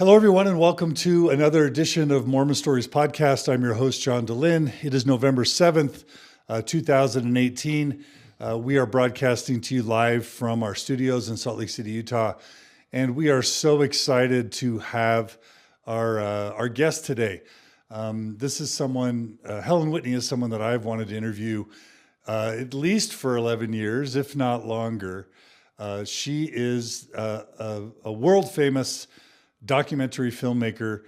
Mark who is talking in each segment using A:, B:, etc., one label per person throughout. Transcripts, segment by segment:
A: Hello, everyone, and welcome to another edition of Mormon Stories Podcast. I'm your host, John DeLynn. It is November 7th, 2018. We are broadcasting to you live from our studios in Salt Lake City, Utah, and we are so excited to have our guest today. This is someone, Helen Whitney is someone that I've wanted to interview at least for 11 years, if not longer. She is a world-famous documentary filmmaker.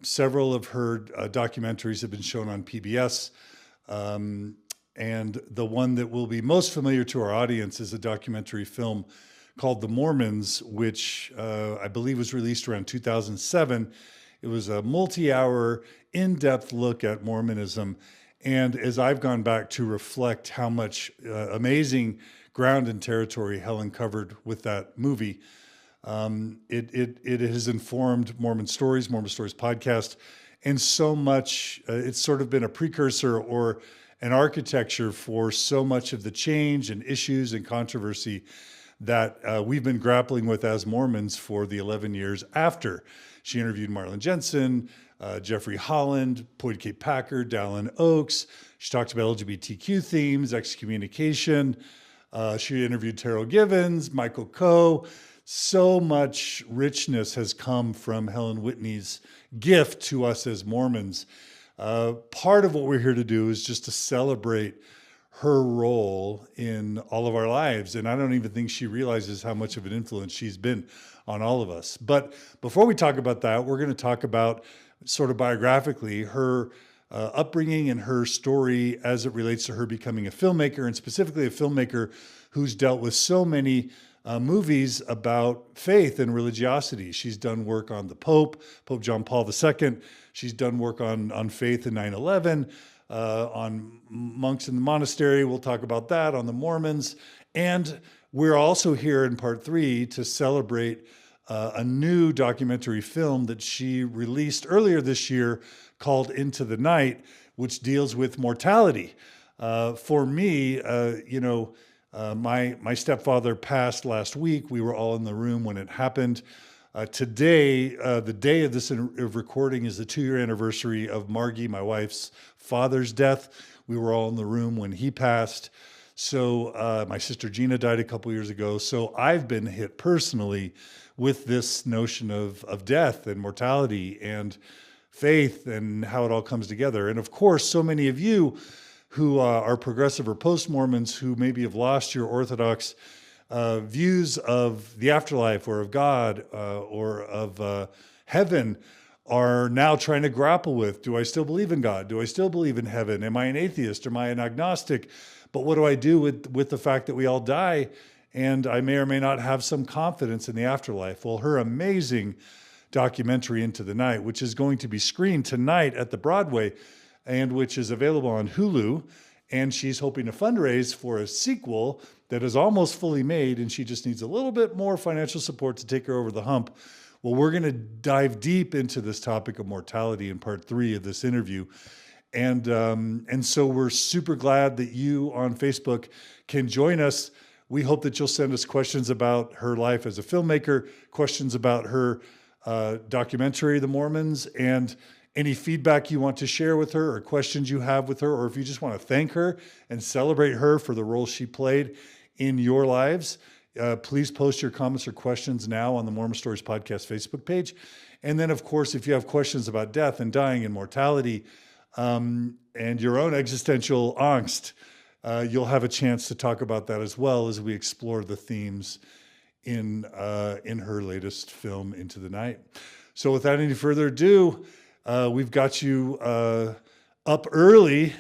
A: Several of her documentaries have been shown on PBS. And the one that will be most familiar to our audience is a documentary film called The Mormons, which I believe was released around 2007. It was a multi-hour, in-depth look at Mormonism. And as I've gone back to reflect how much amazing ground and territory Helen covered with that movie, it has informed Mormon Stories Podcast, and so much, it's sort of been a precursor or an architecture for so much of the change and issues and controversy that we've been grappling with as Mormons for the 11 years after. She interviewed Marlon Jensen, Jeffrey Holland, Boyd K. Packer, Dallin Oaks. She talked about LGBTQ themes, excommunication. She interviewed Terrell Givens, Michael Coe. So much richness has come from Helen Whitney's gift to us as Mormons. Part of what we're here to do is just to celebrate her role in all of our lives. And I don't even think she realizes how much of an influence she's been on all of us. But before we talk about that, we're going to talk about sort of biographically her upbringing and her story as it relates to her becoming a filmmaker, and specifically a filmmaker who's dealt with so many movies about faith and religiosity. She's done work on the Pope John Paul II. She's done work on faith in 9/11, on monks in the monastery. We'll talk about that, on the Mormons. And we're also here in part 3 to celebrate a new documentary film that she released earlier this year called Into the Night, which deals with mortality. For me, my stepfather passed last week. We were all in the room when it happened. Today, the day of this recording, is the 2-year anniversary of Margie, my wife's father's death. We were all in the room when he passed. So my sister Gina died a couple years ago. So I've been hit personally with this notion of death and mortality and faith and how it all comes together. And of course, so many of you who are progressive or post-Mormons who maybe have lost your Orthodox views of the afterlife or of God or of heaven are now trying to grapple with, do I still believe in God? Do I still believe in heaven? Am I an atheist? Am I an agnostic? But what do I do with the fact that we all die and I may or may not have some confidence in the afterlife? Well, her amazing documentary Into the Night, which is going to be screened tonight at the Broadway, and which is available on Hulu, and she's hoping to fundraise for a sequel that is almost fully made, and she just needs a little bit more financial support to take her over the hump. Well, we're going to dive deep into this topic of mortality in part 3 of this interview, and so we're super glad that you on Facebook can join us. We hope that you'll send us questions about her life as a filmmaker, questions about her documentary, The Mormons, and any feedback you want to share with her or questions you have with her, or if you just want to thank her and celebrate her for the role she played in your lives, please post your comments or questions now on the Mormon Stories Podcast Facebook page. And then, of course, if you have questions about death and dying and mortality and your own existential angst, you'll have a chance to talk about that as well as we explore the themes in her latest film, Into the Night. So without any further ado, we've got you up early.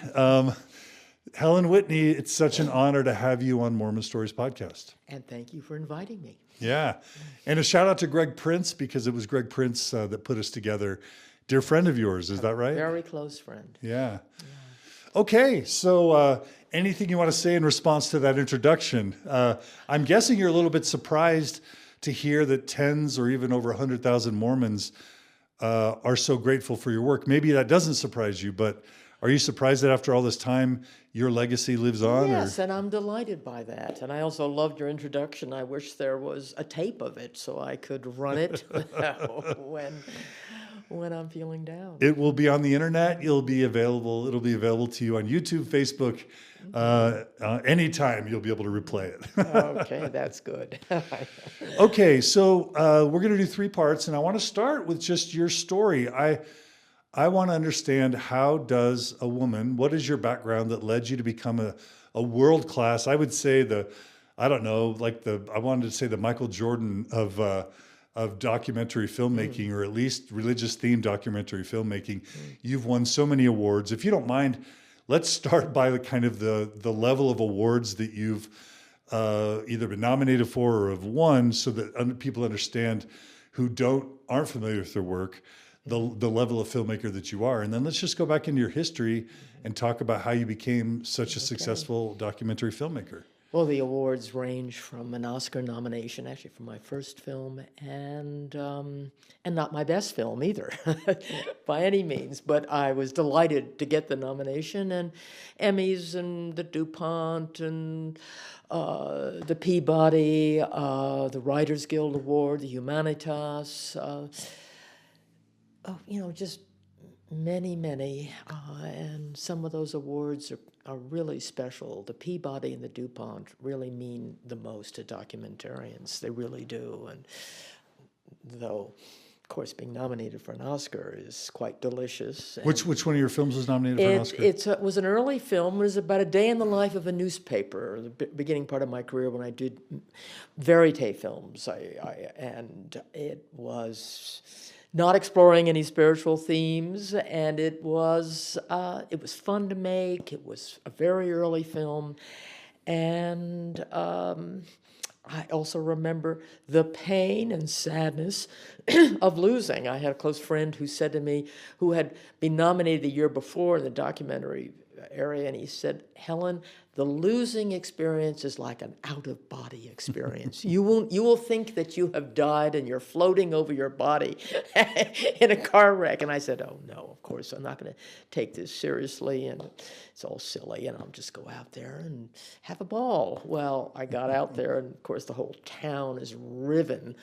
A: Helen Whitney, it's such an honor to have you on Mormon Stories Podcast.
B: And thank you for inviting me.
A: Yeah. And a shout out to Greg Prince, because it was Greg Prince that put us together. Dear friend of yours, is that right?
B: Very close friend.
A: Yeah. Okay. So anything you want to say in response to that introduction? I'm guessing you're a little bit surprised to hear that tens or even over 100,000 Mormons are so grateful for your work. Maybe that doesn't surprise you, but Are you surprised that after all this time, your legacy lives on?
B: Yes, and I'm delighted by that. And I also loved your introduction. I wish there was a tape of it so I could run it when I'm feeling down.
A: It will be on the internet. It'll be available to you on YouTube, Facebook. Anytime you'll be able to replay it.
B: Okay, that's good.
A: Okay, so we're going to do 3 parts, and I want to start with just your story. I want to understand, how does a woman, what is your background that led you to become a world-class, I would say I wanted to say the Michael Jordan of documentary filmmaking, or at least religious-themed documentary filmmaking. You've won so many awards. If you don't mind, let's start by the level of awards that you've either been nominated for or have won, so that people understand who aren't familiar with their work, the level of filmmaker that you are. And then let's just go back into your history and talk about how you became such a successful documentary filmmaker.
B: Well, the awards range from an Oscar nomination, actually, for my first film, and not my best film either, by any means. But I was delighted to get the nomination, and Emmys, and the DuPont, and the Peabody, the Writers Guild Award, the Humanitas. Just many, and some of those awards are really special. The Peabody and the DuPont really mean the most to documentarians. They really do. And though, of course, being nominated for an Oscar is quite delicious.
A: Which one of your films was nominated for an Oscar?
B: It was an early film. It was about a day in the life of a newspaper, the beginning part of my career when I did verite films. And it was not exploring any spiritual themes, and it was fun to make. It was a very early film, and I also remember the pain and sadness of losing. I had a close friend who said to me, who had been nominated the year before in the documentary area, and he said, "Helen, the losing experience is like an out-of-body experience. You will think that you have died and you're floating over your body in a car wreck." And I said, "Oh no, of course I'm not going to take this seriously, and it's all silly, and I'll just go out there and have a ball." Well, I got out there, and of course the whole town is riven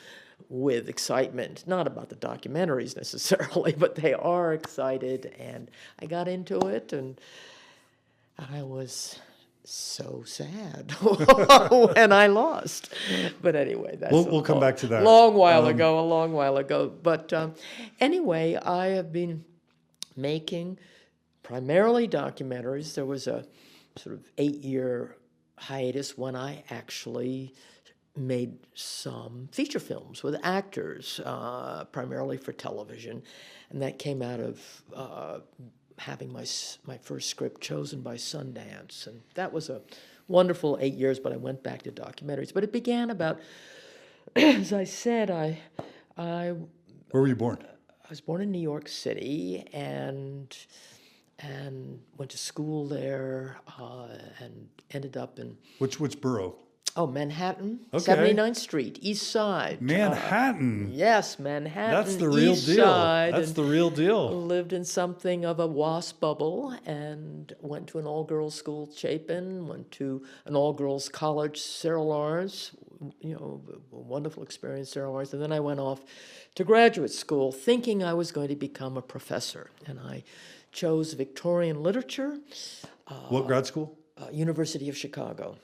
B: with excitement, not about the documentaries necessarily, but they are excited, and I got into it, and I was so sad when I lost. But anyway, that's
A: we'll come back to that.
B: A long while ago. But anyway, I have been making primarily documentaries. There was a sort of 8-year hiatus when I actually made some feature films with actors, primarily for television, and that came out of having my first script chosen by Sundance, and that was a wonderful 8 years. But I went back to documentaries. But it began about, as I said, Where
A: were you born?
B: I was born in New York City, and went to school there, and ended up in
A: Which borough?
B: Manhattan,
A: Okay.
B: 79th Street, East Side.
A: Manhattan.
B: Yes, Manhattan.
A: That's the real
B: East
A: deal.
B: Side,
A: That's the real deal.
B: lived in something of a WASP bubble, and went to an all-girls school, Chapin, went to an all-girls college, Sarah Lawrence, a wonderful experience, Sarah Lawrence. And then I went off to graduate school thinking I was going to become a professor. And I chose Victorian literature.
A: What grad school?
B: University of Chicago.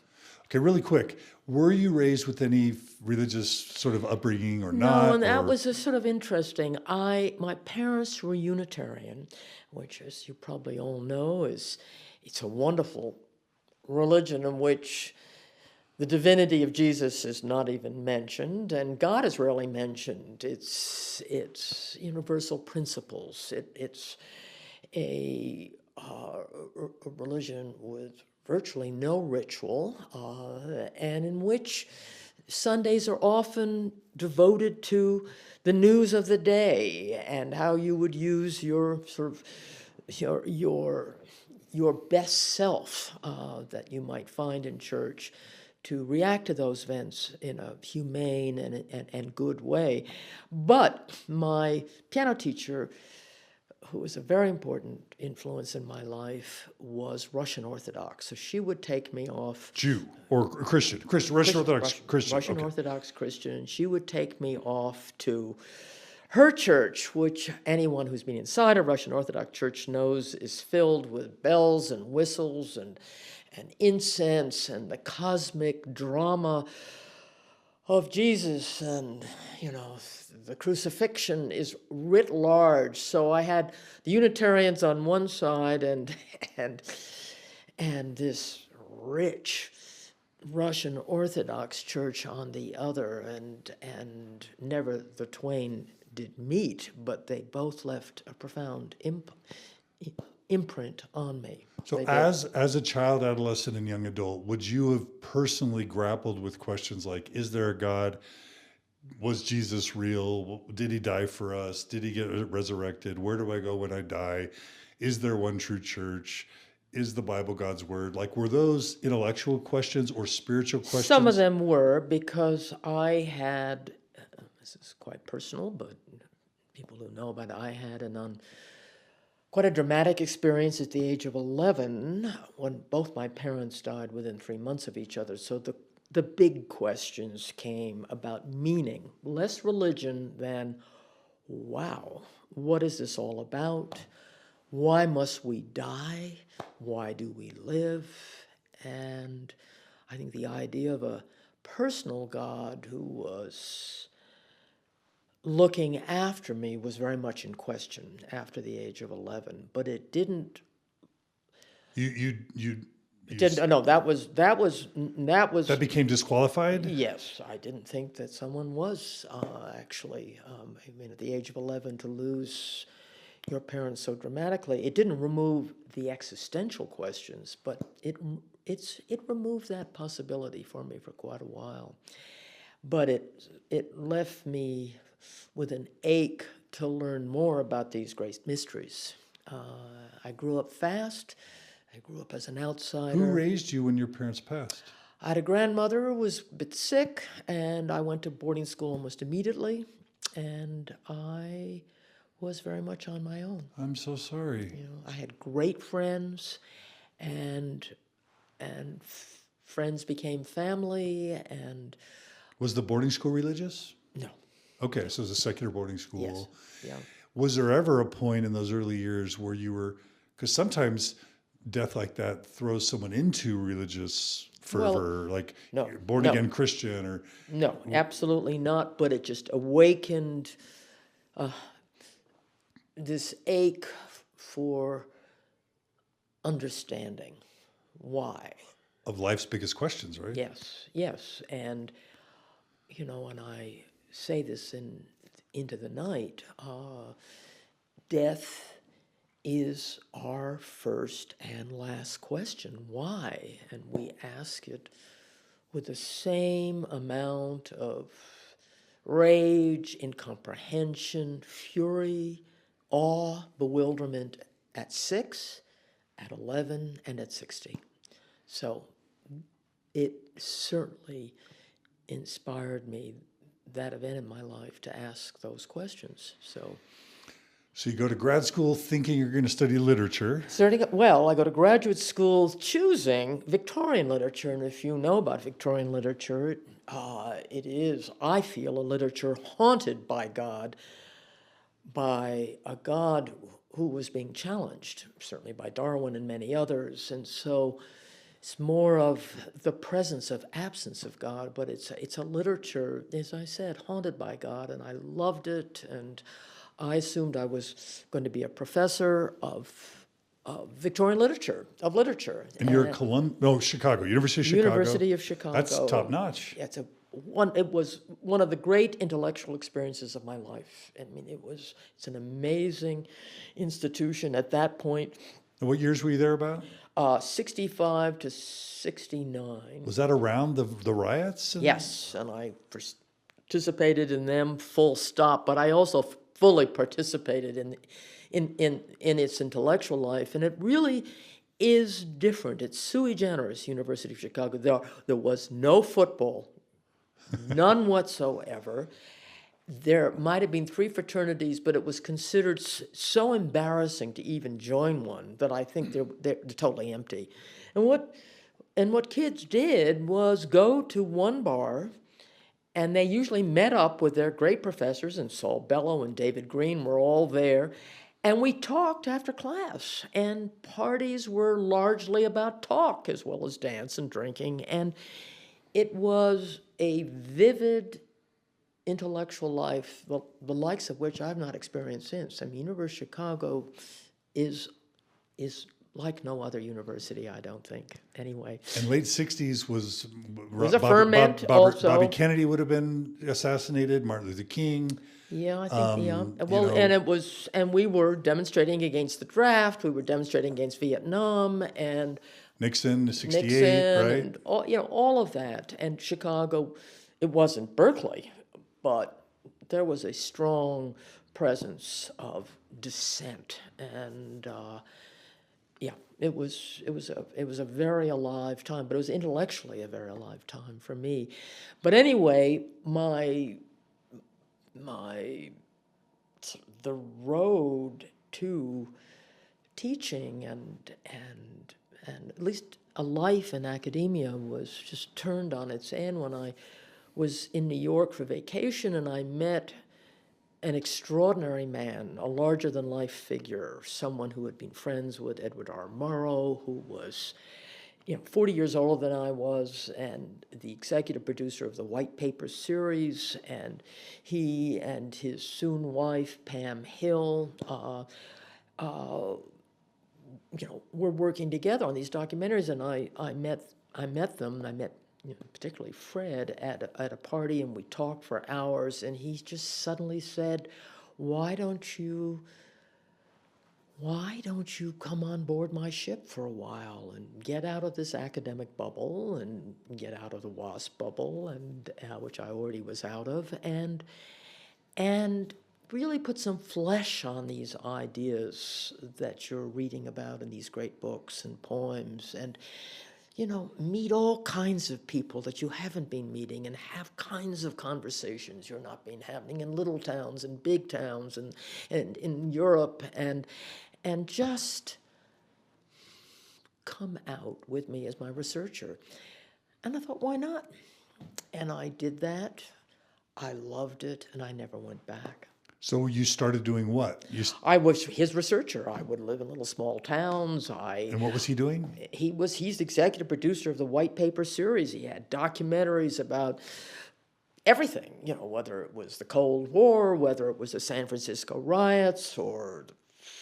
A: Okay, really quick. Were you raised with any religious sort of upbringing or not?
B: No, and that was sort of interesting. My parents were Unitarian, which, as you probably all know, it's a wonderful religion in which the divinity of Jesus is not even mentioned, and God is rarely mentioned. It's universal principles. It's a religion with virtually no ritual, and in which Sundays are often devoted to the news of the day and how you would use your sort of your best self that you might find in church to react to those events in a humane and good way. But my piano teacher, who was a very important influence in my life, was Russian Orthodox. So she would take me off.
A: Jew or Christian? Russian Orthodox Christian.
B: Russian
A: Okay.
B: Orthodox Christian. And she would take me off to her church, which anyone who's been inside a Russian Orthodox church knows is filled with bells and whistles and incense and the cosmic drama of Jesus, and the crucifixion is writ large. So I had the Unitarians on one side and this rich Russian Orthodox church on the other, and never the twain did meet, but they both left a profound imprint on me.
A: So as a child, adolescent, and young adult, would you have personally grappled with questions like, is there a God? Was Jesus real? Did he die for us? Did he get resurrected? Where do I go when I die? Is there one true church? Is the Bible God's word? Like, were those intellectual questions or spiritual questions?
B: Some of them were, because I had, this is quite personal, but people who know about it, I had quite a dramatic experience at the age of 11 when both my parents died within 3 months of each other. So the big questions came about meaning, less religion than, wow, what is this all about? Why must we die? Why do we live? And I think the idea of a personal God who was looking after me was very much in question after the age of 11. But it didn't. That
A: became disqualified?
B: Yes, I didn't think that someone was actually. At the age of 11, to lose your parents so dramatically, it didn't remove the existential questions, but it removed that possibility for me for quite a while. But it left me with an ache to learn more about these great mysteries. I grew up fast. I grew up as an outsider.
A: Who raised you when your parents passed?
B: I had a grandmother who was a bit sick, and I went to boarding school almost immediately, and I was very much on my own.
A: I'm so sorry.
B: I had great friends, and friends became family, and...
A: Was the boarding school religious?
B: No.
A: Okay, so it was a secular boarding school.
B: Yes, yeah.
A: Was there ever a point in those early years where you were, because sometimes death like that throws someone into religious fervor, born-again Christian or...
B: No, absolutely not, but it just awakened this ache for understanding why.
A: Of life's biggest questions, right?
B: Yes, and when I say this into the night, death is our first and last question. Why? And we ask it with the same amount of rage, incomprehension, fury, awe, bewilderment at 6, at 11, and at 60. So it certainly inspired me, that event in my life, to ask those questions. So
A: you go to grad school thinking you're going to study literature.
B: I go to graduate school choosing Victorian literature. And if you know about Victorian literature, it is, I feel, a literature haunted by God, by a God who was being challenged, certainly by Darwin and many others. And so it's more of the presence of absence of God, but it's a literature, as I said, haunted by God, and I loved it, and I assumed I was going to be a professor of Victorian literature,
A: And you're at Chicago, University of Chicago.
B: University of Chicago.
A: That's top notch.
B: It was one of the great intellectual experiences of my life. I mean, it's an amazing institution at that point.
A: And what years were you there about?
B: 65 to 69.
A: Was that around the riots?
B: Yes, and I participated in them full stop, but I also fully participated in its intellectual life, and it really is different. It's sui generis, University of Chicago. There was no football, none whatsoever, there might have been 3 fraternities, but it was considered so embarrassing to even join one that I think they're totally empty. And what kids did was go to one bar, and they usually met up with their great professors, and Saul Bellow and David Green were all there, and we talked after class. And parties were largely about talk as well as dance and drinking, and it was a vivid intellectual life, the likes of which I've not experienced since. I mean, University of Chicago is like no other university, I don't think, anyway.
A: And late 60s was
B: a ferment also.
A: Bobby Kennedy would have been assassinated, Martin Luther King.
B: Yeah, I think, yeah. Well, and we were demonstrating against the draft, we were demonstrating against Vietnam, and
A: Nixon, 68, right?
B: And all of that. And Chicago, it wasn't Berkeley, but there was a strong presence of dissent, and it was a very alive time, but it was intellectually a very alive time for me. But anyway, the road to teaching and at least a life in academia was just turned on its end when I was in New York for vacation, and I met an extraordinary man, a larger-than-life figure, someone who had been friends with Edward R. Murrow, who was 40 years older than I was, and the executive producer of the White Paper series, and he and his soon wife, Pam Hill, were working together on these documentaries, and I met them, and I met particularly Fred at a party, and we talked for hours, and he just suddenly said, why don't you come on board my ship for a while and get out of this academic bubble and get out of the WASP bubble, and which I already was out of, and really put some flesh on these ideas that you're reading about in these great books and poems, and meet all kinds of people that you haven't been meeting, and have kinds of conversations you're not been having in little towns and big towns and in Europe, and just come out with me as my researcher. And I thought, why not? And I did that. I loved it, and I never went back.
A: So you started doing what?
B: I was his researcher. I would live in little small towns.
A: And what was he doing?
B: He's the executive producer of the White Paper series. He had documentaries about everything, whether it was the Cold War, whether it was the San Francisco riots, or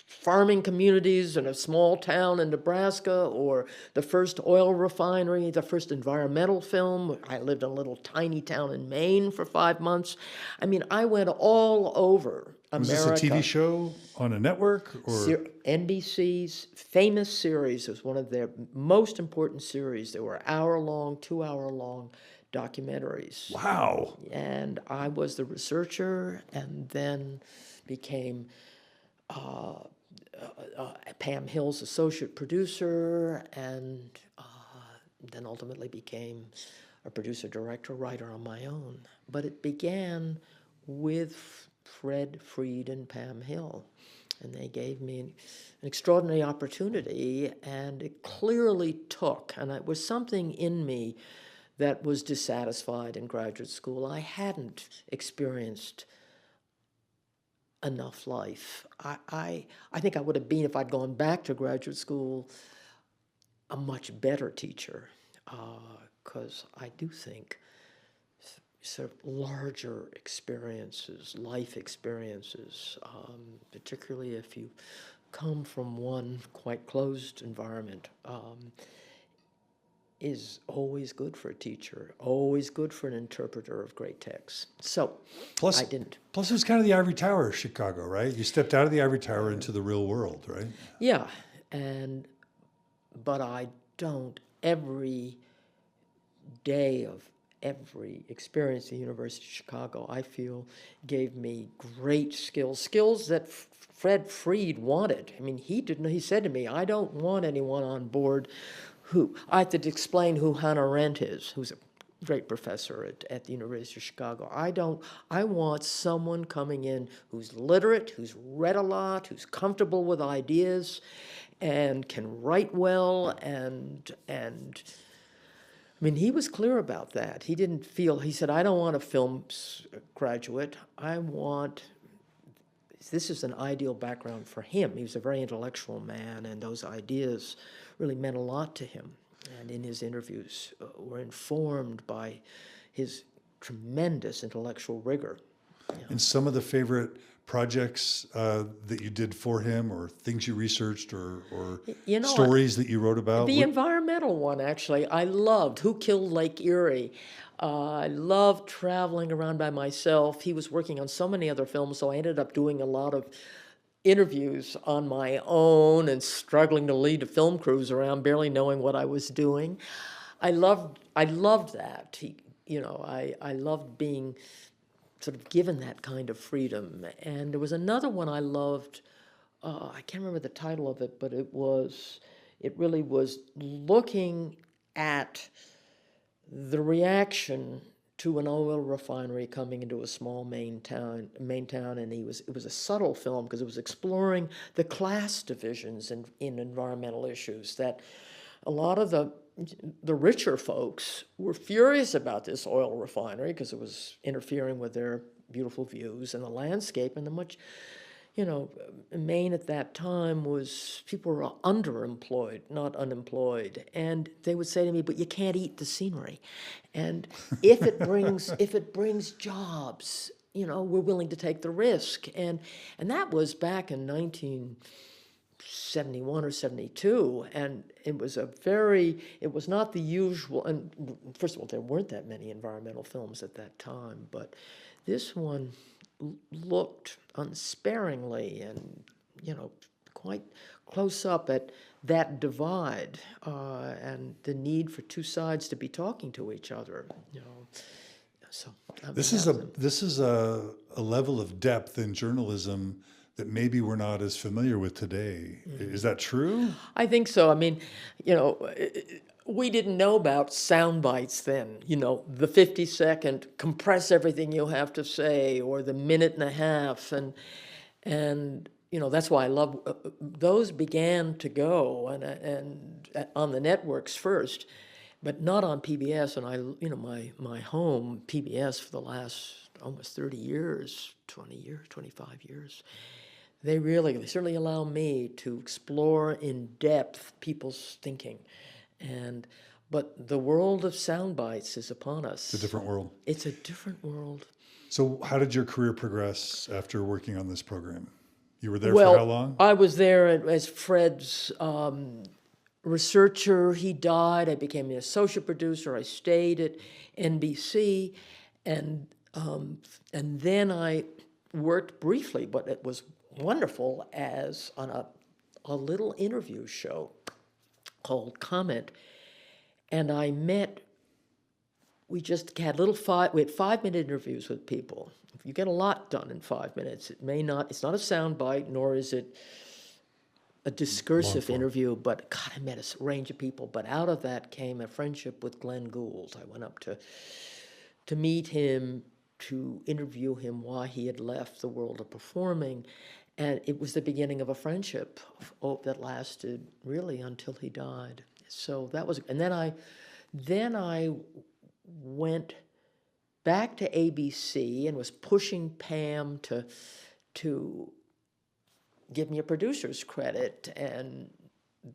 B: farming communities in a small town in Nebraska, or the first oil refinery, the first environmental film. I lived in a little tiny town in Maine for 5 months. I mean, I went all over America.
A: Was this a TV show on a network? Or
B: NBC's famous series was one of their most important series. They were hour-long, 2-hour-long documentaries.
A: Wow.
B: And I was the researcher, and then became Pam Hill's associate producer, and then ultimately became a producer, director, writer on my own. But it began with Fred Freed and Pam Hill, and they gave me an extraordinary opportunity, and it clearly took, and it was something in me that was dissatisfied in graduate school. I hadn't experienced enough life. I think I would have been, if I'd gone back to graduate school, a much better teacher, because I do think sort of larger experiences, life experiences, particularly if you come from one quite closed environment, is always good for a teacher, always good for an interpreter of great texts. So I didn't.
A: Plus, it was kind of the ivory tower of Chicago, right? You stepped out of the ivory tower into the real world, right?
B: Yeah, but I don't. Every day of every experience at the University of Chicago, I feel, gave me great skills that Fred Freed wanted. I mean, he said to me, I don't want anyone on board who, I had to explain who Hannah Arendt is, who's a great professor at the University of Chicago. I want someone coming in who's literate, who's read a lot, who's comfortable with ideas, and can write well, and I mean, he was clear about that. He didn't feel, he said, I don't want a film graduate. This is an ideal background for him. He was a very intellectual man, and those ideas really meant a lot to him. And in his interviews were informed by his tremendous intellectual rigor.
A: And some of the favorite projects that you did for him, or things you researched, or stories that you wrote about?
B: The environmental one, actually, I loved. Who Killed Lake Erie? I loved traveling around by myself. He was working on so many other films, so I ended up doing a lot of interviews on my own and struggling to lead a film crews around, barely knowing what I was doing. I loved that. I loved being sort of given that kind of freedom. And there was another one I loved. I can't remember the title of it, but it really was looking at the reaction to an oil refinery coming into a small Maine town, and it was a subtle film because it was exploring the class divisions in environmental issues, that a lot of the richer folks were furious about this oil refinery because it was interfering with their beautiful views and the landscape, and the much, Maine at that time people were underemployed, not unemployed. And they would say to me, but you can't eat the scenery. And if it brings jobs, we're willing to take the risk. And that was back in 1971 or 72. And it was not the usual, and first of all, there weren't that many environmental films at that time, but this one looked unsparingly and, quite close up at that divide and the need for two sides to be talking to each other. So
A: this is a level of depth in journalism that maybe we're not as familiar with today. Mm-hmm. Is that true?
B: I think so. I mean, we didn't know about sound bites then, the 50-second, compress everything you have to say, or the minute and a half. And that's why I love, those began to go and on the networks first, but not on PBS. And my home, PBS, for the last almost 30 years, 25 years, they certainly allow me to explore in depth people's thinking. But the world of sound bites is upon us.
A: It's a different world.
B: It's a different world.
A: So how did your career progress after working on this program? You were there for how long?
B: I was there as Fred's researcher. He died. I became the associate producer. I stayed at NBC, and then I worked briefly, but it was wonderful, on a little interview show called Comment, and we had 5-minute interviews with people. You get a lot done in 5 minutes. It's not a sound bite, nor is it a discursive interview, but God, I met a range of people. But out of that came a friendship with Glenn Gould. I went up to meet him, to interview him why he had left the world of performing. And it was the beginning of a friendship that lasted really until he died. So that was, and then I went back to ABC and was pushing Pam to give me a producer's credit. And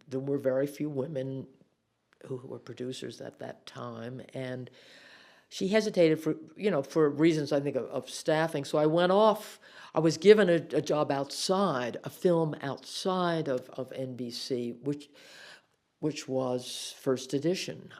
B: there were very few women who were producers at that time. And she hesitated for reasons, I think, of staffing. So I went off. I was given a job outside, a film outside of NBC, which was First Edition.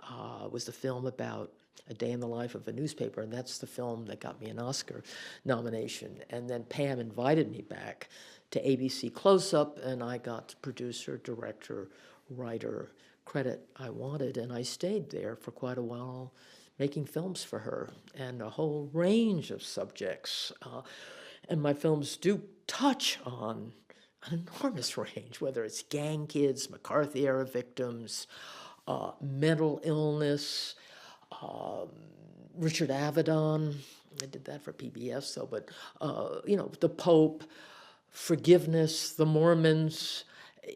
B: Was the film about a day in the life of a newspaper, and that's the film that got me an Oscar nomination. And then Pam invited me back to ABC Close-Up, and I got the producer, director, writer credit I wanted, and I stayed there for quite a while, making films for her, and a whole range of subjects. And my films do touch on an enormous range, whether it's gang kids, McCarthy-era victims, mental illness, Richard Avedon, I did that for PBS, though, but, the Pope, forgiveness, the Mormons.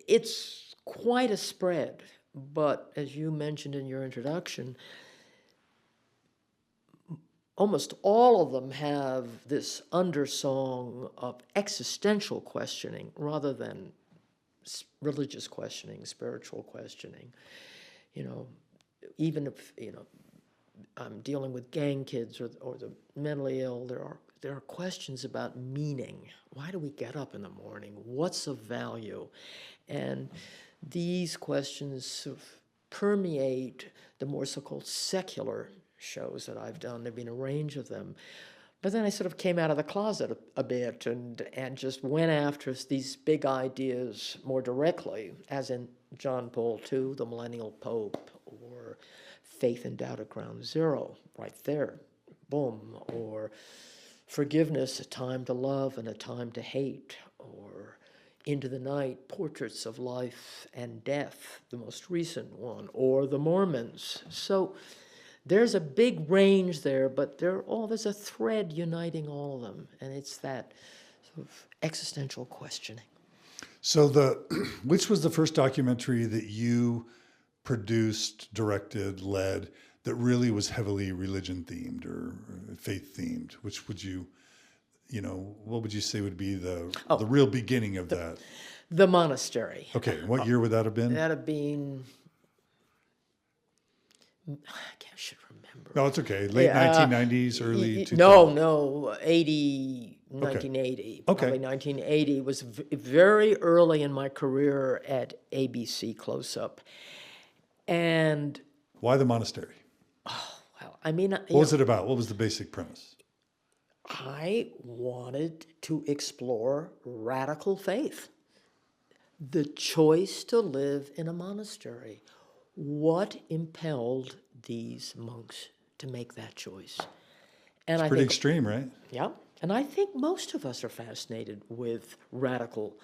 B: It's quite a spread. But as you mentioned in your introduction, almost all of them have this undersong of existential questioning rather than religious questioning, spiritual questioning. Even if, I'm dealing with gang kids or the mentally ill, there are questions about meaning. Why do we get up in the morning? What's of value? And these questions sort of permeate the more so-called secular shows that I've done. There've been a range of them. But then I sort of came out of the closet a bit and just went after these big ideas more directly, as in John Paul II, the Millennial Pope, or Faith and Doubt at Ground Zero, right there, boom, or forgiveness, a time to love and a time to hate, or Into the Night, Portraits of Life and Death, the most recent one, or the Mormons. So there's a big range there, but there's a thread uniting all of them, and it's that sort of existential questioning.
A: So which was the first documentary that you produced, directed, led, that really was heavily religion themed or faith themed? Which would you, what would you say would be the real beginning of that?
B: The Monastery.
A: Okay, what year would that have been?
B: That'd have been, I should remember.
A: No, it's okay. Late 1990s, early 2000s?
B: No, 1980.
A: Okay.
B: Probably 1980 was very early in my career at ABC Close-Up. And
A: why the Monastery?
B: Well,
A: what was it about? What was the basic premise?
B: I wanted to explore radical faith, the choice to live in a monastery. What impelled these monks to make that choice? And
A: it's pretty extreme, right?
B: Yeah. And I think most of us are fascinated with radical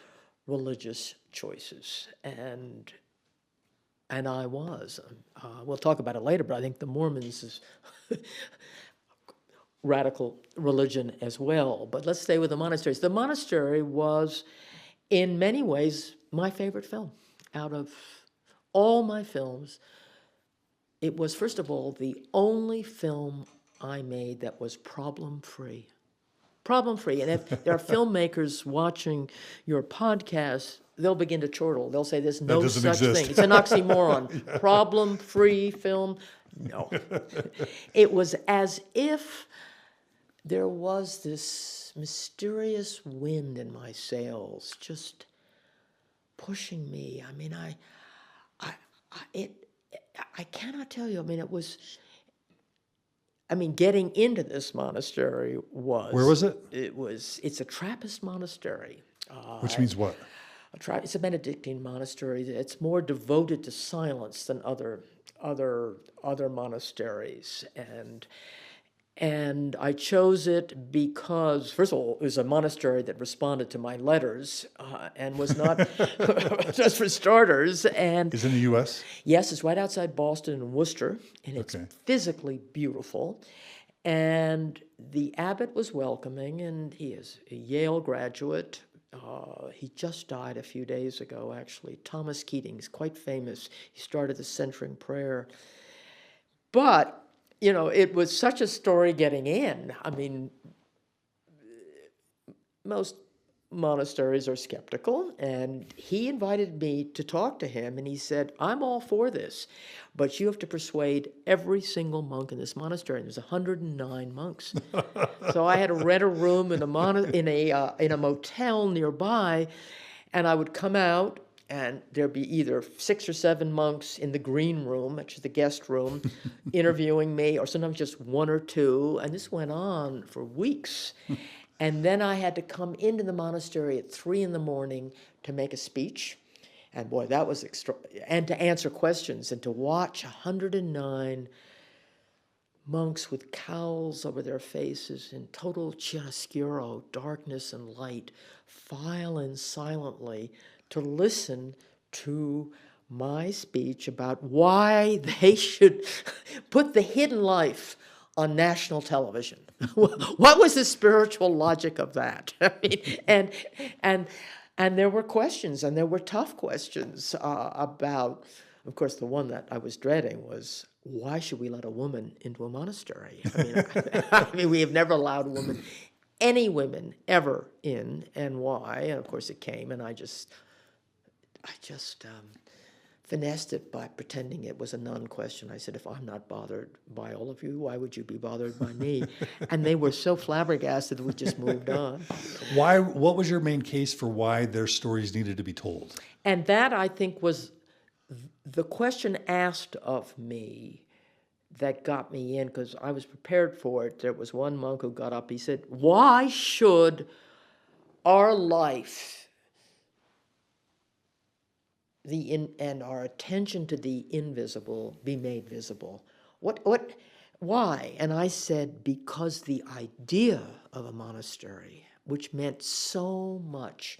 B: religious choices. And I was. We'll talk about it later, but I think the Mormons is radical religion as well. But let's stay with the monasteries. The Monastery was, in many ways, my favorite film. Out of all my films, it was, first of all, the only film I made that was problem-free. Problem-free. And if there are filmmakers watching your podcast, they'll begin to chortle. They'll say there's no such thing. It's an oxymoron. Yeah. Problem-free film? No. It was as if there was this mysterious wind in my sails, just pushing me. I cannot tell you. It was. Getting into this monastery was.
A: Where was it?
B: It's a Trappist monastery.
A: Which means what?
B: It's a Benedictine monastery. It's more devoted to silence than other monasteries, and I chose it because, first of all, it was a monastery that responded to my letters and was not, just for starters. And
A: is it in the U.S.?
B: Yes, it's right outside Boston and Worcester, and it's physically beautiful. And the abbot was welcoming, and he is a Yale graduate. He just died a few days ago, actually. Thomas Keating, he's quite famous. He started the Centering Prayer. But it was such a story getting in. Most monasteries are skeptical, and he invited me to talk to him, and he said, I'm all for this, but you have to persuade every single monk in this monastery. And there's 109 monks. So I had to rent a room in a motel nearby, and I would come out, and there'd be either 6 or 7 monks in the green room, which is the guest room, interviewing me, or sometimes just 1 or 2. And this went on for weeks. And then I had to come into the monastery at 3 a.m. to make a speech. And boy, that was and to answer questions and to watch 109 monks with cowls over their faces in total chiaroscuro, darkness and light, file in silently to listen to my speech about why they should put the hidden life on national television. What was the spiritual logic of that? I mean, and there were questions, and there were tough questions about. Of course, the one that I was dreading was, why should we let a woman into a monastery? I mean, I mean, we have never allowed a woman, any women, ever in, and why? And of course, it came, and I just finessed it by pretending it was a non-question. I said, if I'm not bothered by all of you, why would you be bothered by me? And they were so flabbergasted that we just moved on.
A: What was your main case for why their stories needed to be told?
B: And that, I think, was the question asked of me that got me in, because I was prepared for it. There was one monk who got up, he said, why should our life and our attention to the invisible be made visible? Why? And I said, because the idea of a monastery, which meant so much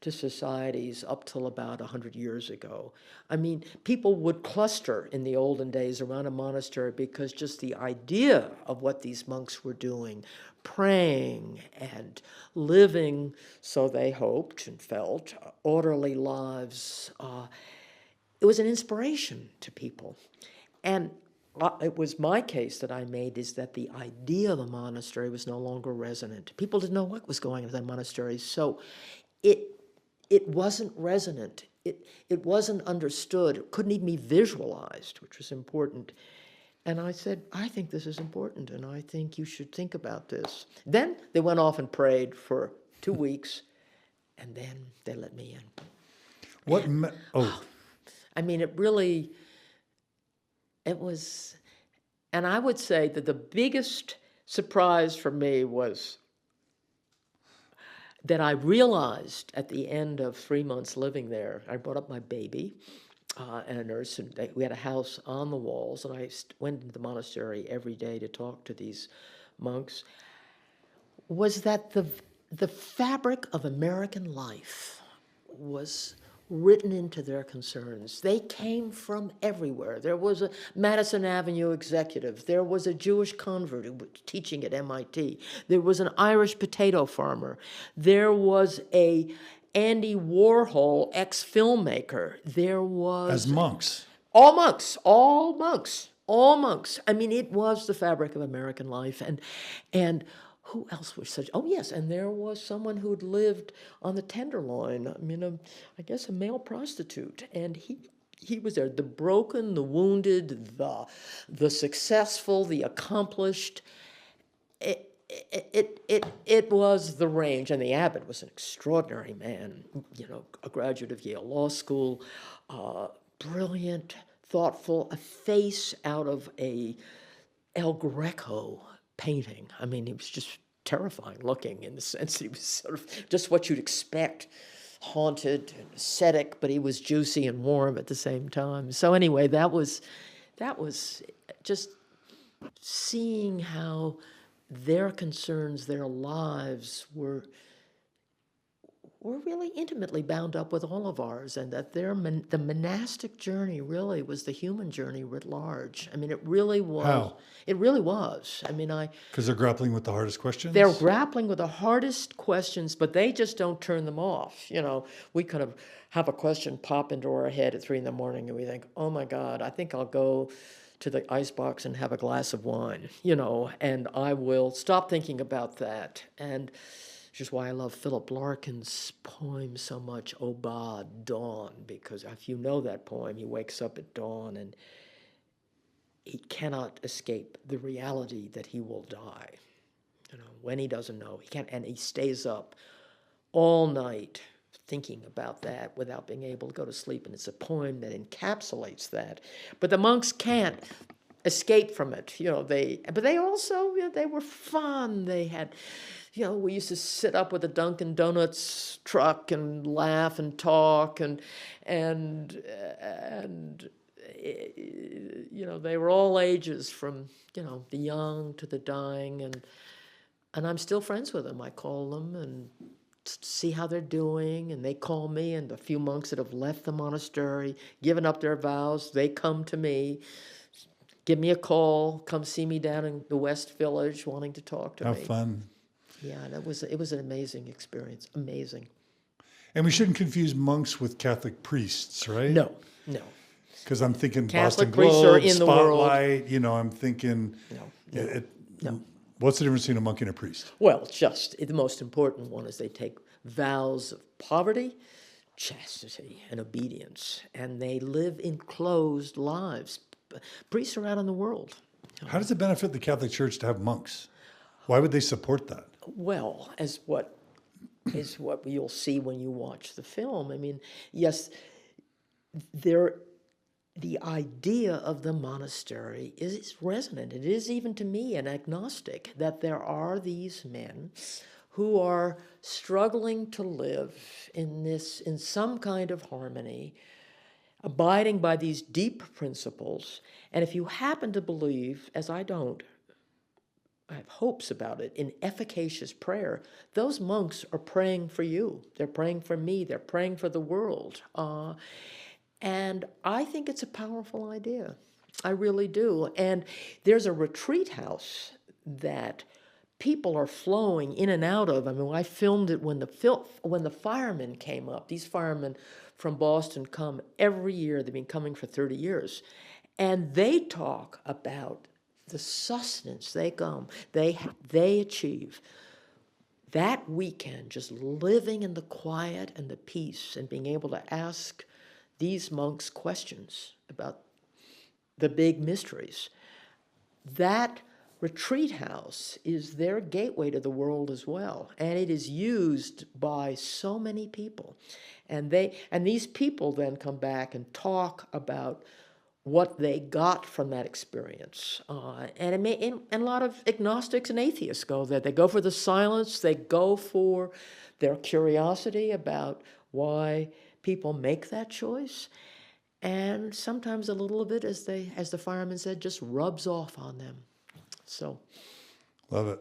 B: to societies up till about 100 years ago. I mean, people would cluster in the olden days around a monastery because just the idea of what these monks were doing, praying and living, so they hoped and felt, orderly lives, it was an inspiration to people. And it was my case that I made, is that the idea of a monastery was no longer resonant. People didn't know what was going on in that monastery, so it wasn't resonant. It wasn't understood. It couldn't even be visualized, which was important. And I said, I think this is important, and I think you should think about this. Then they went off and prayed for 2 weeks, and then they let me in. I mean, it was, and I would say that the biggest surprise for me was that I realized at the end of 3 months living there. I brought up my baby and a nurse, and we had a house on the walls, and I went into the monastery every day to talk to these monks, was that the fabric of American life was written into their concerns. They came from everywhere. There was a Madison Avenue executive. There was a Jewish convert who was teaching at MIT. There was an Irish potato farmer. There was a Andy Warhol ex-filmmaker. There was...
A: As monks.
B: All monks, all monks, all monks. I mean, it was the fabric of American life. And who else was such? Oh, yes, and there was someone who'd lived on the Tenderloin. I mean, I guess a male prostitute, and he was there. The broken, the wounded, the successful, the accomplished. It was the range, and the abbot was an extraordinary man. You know, a graduate of Yale Law School, brilliant, thoughtful, a face out of a El Greco painting. I mean, he was just terrifying looking, in the sense that he was sort of just what you'd expect, haunted and ascetic, but he was juicy and warm at the same time. So anyway, that was just seeing how their concerns, their lives were really intimately bound up with all of ours, and that the monastic journey really was the human journey writ large. I mean, it really was.
A: How?
B: It really was. I mean,
A: Because they're grappling with the hardest questions?
B: They're grappling with the hardest questions, but they just don't turn them off. You know, we kind of have a question pop into our head at 3 a.m, and we think, oh my God, I think I'll go to the icebox and have a glass of wine, you know, and I will stop thinking about that. And which is why I love Philip Larkin's poem so much, O Ba, Dawn, because if you know that poem, he wakes up at dawn and he cannot escape the reality that he will die. You know, when he doesn't know, he can't, and he stays up all night thinking about that without being able to go to sleep, and it's a poem that encapsulates that. But the monks can't escape from it, you know. But they also, you know, they were fun. They had, you know, we used to sit up with a Dunkin' Donuts truck and laugh and talk, and you know, they were all ages, from, you know, the young to the dying, and I'm still friends with them. I call them, and see how they're doing, and they call me, and the few monks that have left the monastery, given up their vows, they come to me, give me a call, come see me down in the West Village, wanting to talk to
A: How
B: me.
A: fun.
B: Yeah, it was an amazing experience, amazing.
A: And we shouldn't confuse monks with Catholic priests, right?
B: No.
A: Because I'm thinking
B: Catholic
A: Boston
B: priests are
A: Globe,
B: in the world.
A: Spotlight, I'm thinking,
B: No.
A: what's the difference between a monk and a priest?
B: Well, just the most important one is they take vows of poverty, chastity, and obedience, and they live enclosed lives. Priests are out in the world.
A: How does it benefit the Catholic Church to have monks? Why would they support that?
B: Well, as what you'll see when you watch the film. I mean, yes, the idea of the monastery is resonant. It is even to me an agnostic that there are these men who are struggling to live in some kind of harmony, abiding by these deep principles. And if you happen to believe, as I don't, I have hopes about it, in efficacious prayer, those monks are praying for you. They're praying for me. They're praying for the world. And I think it's a powerful idea. I really do. And there's a retreat house that people are flowing in and out of. I mean, I filmed it when the firemen came up. These firemen from Boston come every year. They've been coming for 30 years. And they talk about the sustenance they achieve that weekend, just living in the quiet and the peace and being able to ask these monks questions about the big mysteries. That retreat house is their gateway to the world as well, and it is used by so many people. And these people then come back and talk about what they got from that experience. And a lot of agnostics and atheists go there. They go for the silence. They go for their curiosity about why people make that choice. And sometimes a little of it, as the fireman said, just rubs off on them. So.
A: Love it.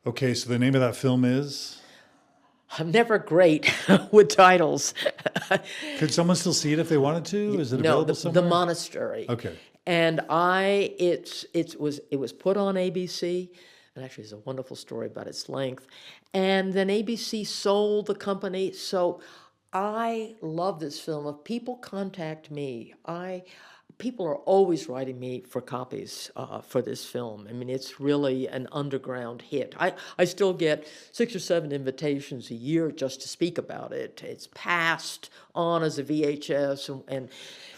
A: Okay, so the name of that film is?
B: I'm never great with titles.
A: Could someone still see it if they wanted to? Is it available somewhere?
B: The Monastery.
A: Okay.
B: And it was put on ABC, and actually it's a wonderful story about its length. And then ABC sold the company. So I love this film. If people contact me, people are always writing me for copies for this film. I mean, it's really an underground hit. I still get 6 or 7 invitations a year just to speak about it. It's passed on as a VHS, and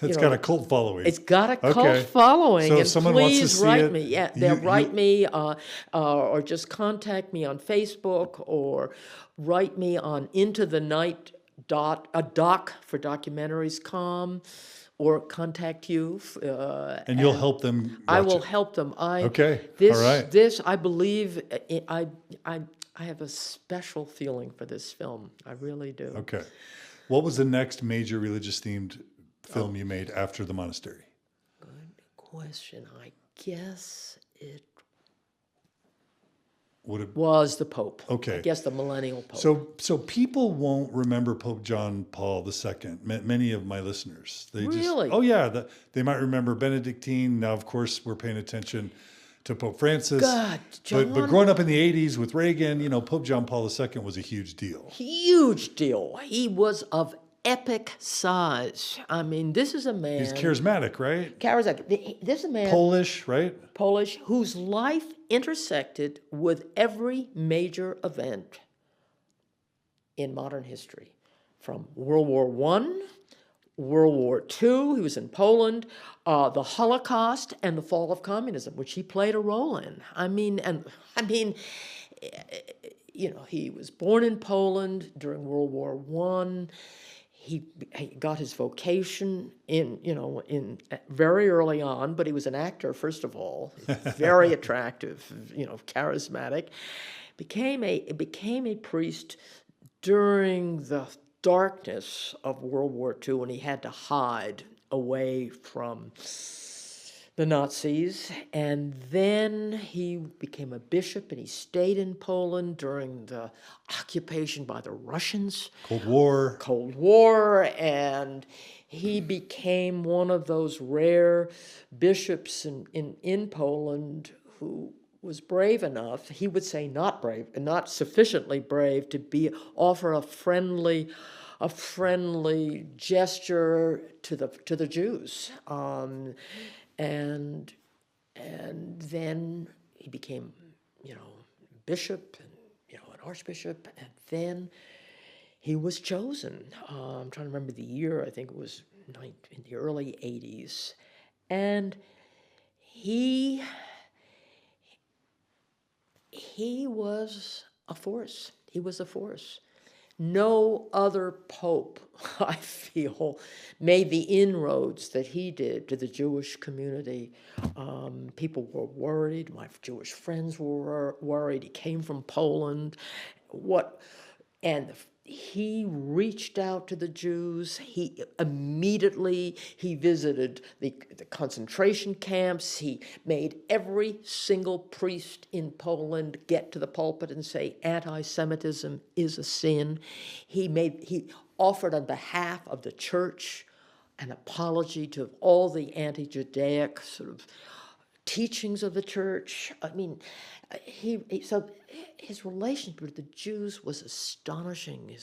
A: it's got a cult following.
B: It's got a cult following.
A: So if
B: and
A: someone
B: please
A: wants to see
B: write
A: it,
B: me. Yeah, they'll write me or just contact me on Facebook or write me on Into the Night a doc for documentaries.com. Or contact you.
A: And you'll help them watch
B: I will
A: it.
B: help them.
A: Okay.
B: This,
A: all right.
B: This, I believe, I have a special feeling for this film. I really do.
A: Okay. What was the next major religious-themed film you made after The Monastery?
B: Good question. I guess it was the Pope.
A: Okay.
B: I guess the Millennial Pope.
A: So people won't remember Pope John Paul II. Many of my listeners,
B: Really?
A: They might remember Benedictine. Now, of course, we're paying attention to Pope Francis.
B: God, John.
A: But growing up in the 80s with Reagan, Pope John Paul II was a huge deal.
B: Huge deal. He was of epic size. I mean, this is a man.
A: He's charismatic, right?
B: Charismatic. This is a man.
A: Polish, right?
B: Polish, whose life intersected with every major event in modern history. From World War I, World War II, he was in Poland, the Holocaust, and the fall of communism, which he played a role in. He was born in Poland during World War I. He got his vocation in very early on, but he was an actor first of all, very attractive, charismatic. Became a priest during the darkness of World War II when he had to hide away from the Nazis, and then he became a bishop, and he stayed in Poland during the occupation by the Russians.
A: Cold War.
B: And he became one of those rare bishops in Poland who was brave enough, he would say not brave, and not sufficiently brave to offer a friendly gesture to the Jews. And then he became, bishop and, an archbishop, and then he was chosen. I'm trying to remember the year. I think it was in the early 80s. And he was a force. He was a force. No other pope, I feel, made the inroads that he did to the Jewish community. People were worried. My Jewish friends were worried. He came from Poland. He reached out to the Jews. He visited the concentration camps. He made every single priest in Poland get to the pulpit and say anti-Semitism is a sin. He offered on behalf of the church an apology to all the anti-Judaic sort of teachings of the church. I mean, so his relationship with the Jews was astonishing.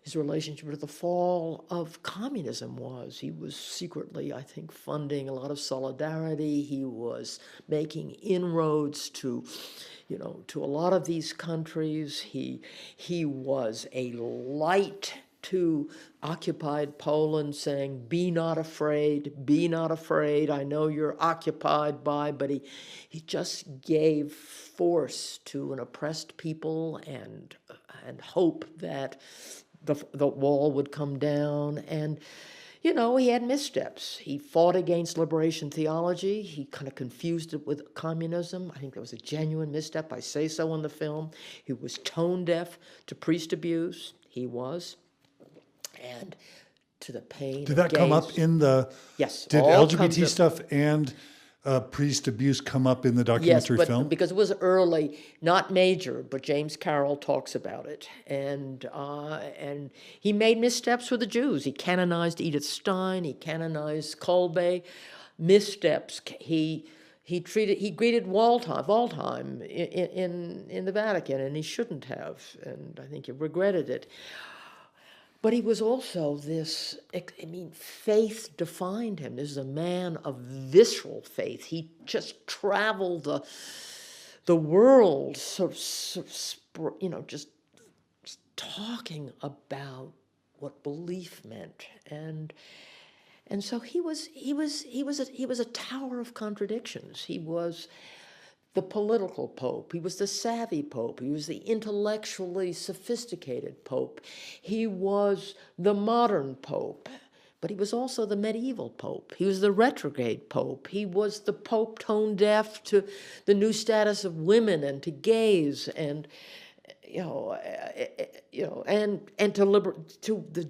B: His relationship with the fall of communism was. He was secretly, I think, funding a lot of solidarity. He was making inroads to a lot of these countries. He was a light to occupied Poland, saying, be not afraid, I know you're occupied by, but he just gave force to an oppressed people and hope that the wall would come down. And, he had missteps. He fought against liberation theology. He kind of confused it with communism. I think that was a genuine misstep. I say so in the film. He was tone deaf to priest abuse. He was. And to the pain.
A: Did that come up in the?
B: Yes.
A: Did LGBT stuff and priest abuse come up in the documentary film?
B: Yes, because it was early, not major, but James Carroll talks about it, and he made missteps with the Jews. He canonized Edith Stein. He canonized Kolbe. Missteps. He greeted Waldheim in the Vatican, and he shouldn't have, and I think he regretted it. But he was also faith defined him. This is a man of visceral faith. He just traveled the world, just talking about what belief meant, and so he was a tower of contradictions. He was the political pope. He was the savvy pope. He was the intellectually sophisticated pope. He was the modern pope, but he was also the medieval pope. He was the retrograde pope. He was the pope tone deaf to the new status of women and to gays and and to the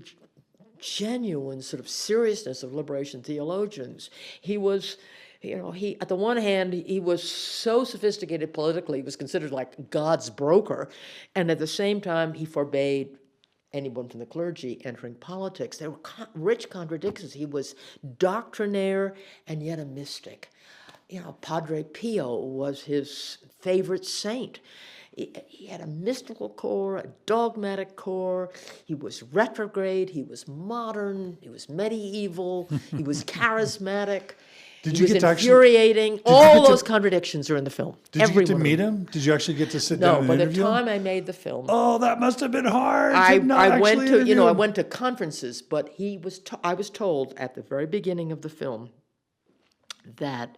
B: genuine sort of seriousness of liberation theologians. He was. At the one hand, he was so sophisticated politically, he was considered like God's broker. And at the same time, he forbade anyone from the clergy entering politics. There were rich contradictions. He was doctrinaire and yet a mystic. Padre Pio was his favorite saint. He had a mystical core, a dogmatic core. He was retrograde. He was modern. He was medieval. He was charismatic. He was infuriating. All those contradictions are in the film.
A: Did you get to meet him? Did you actually get to sit down and interview him?
B: No, by the time I made the film.
A: Oh, that must have been hard.
B: I went to conferences, but I was told at the very beginning of the film that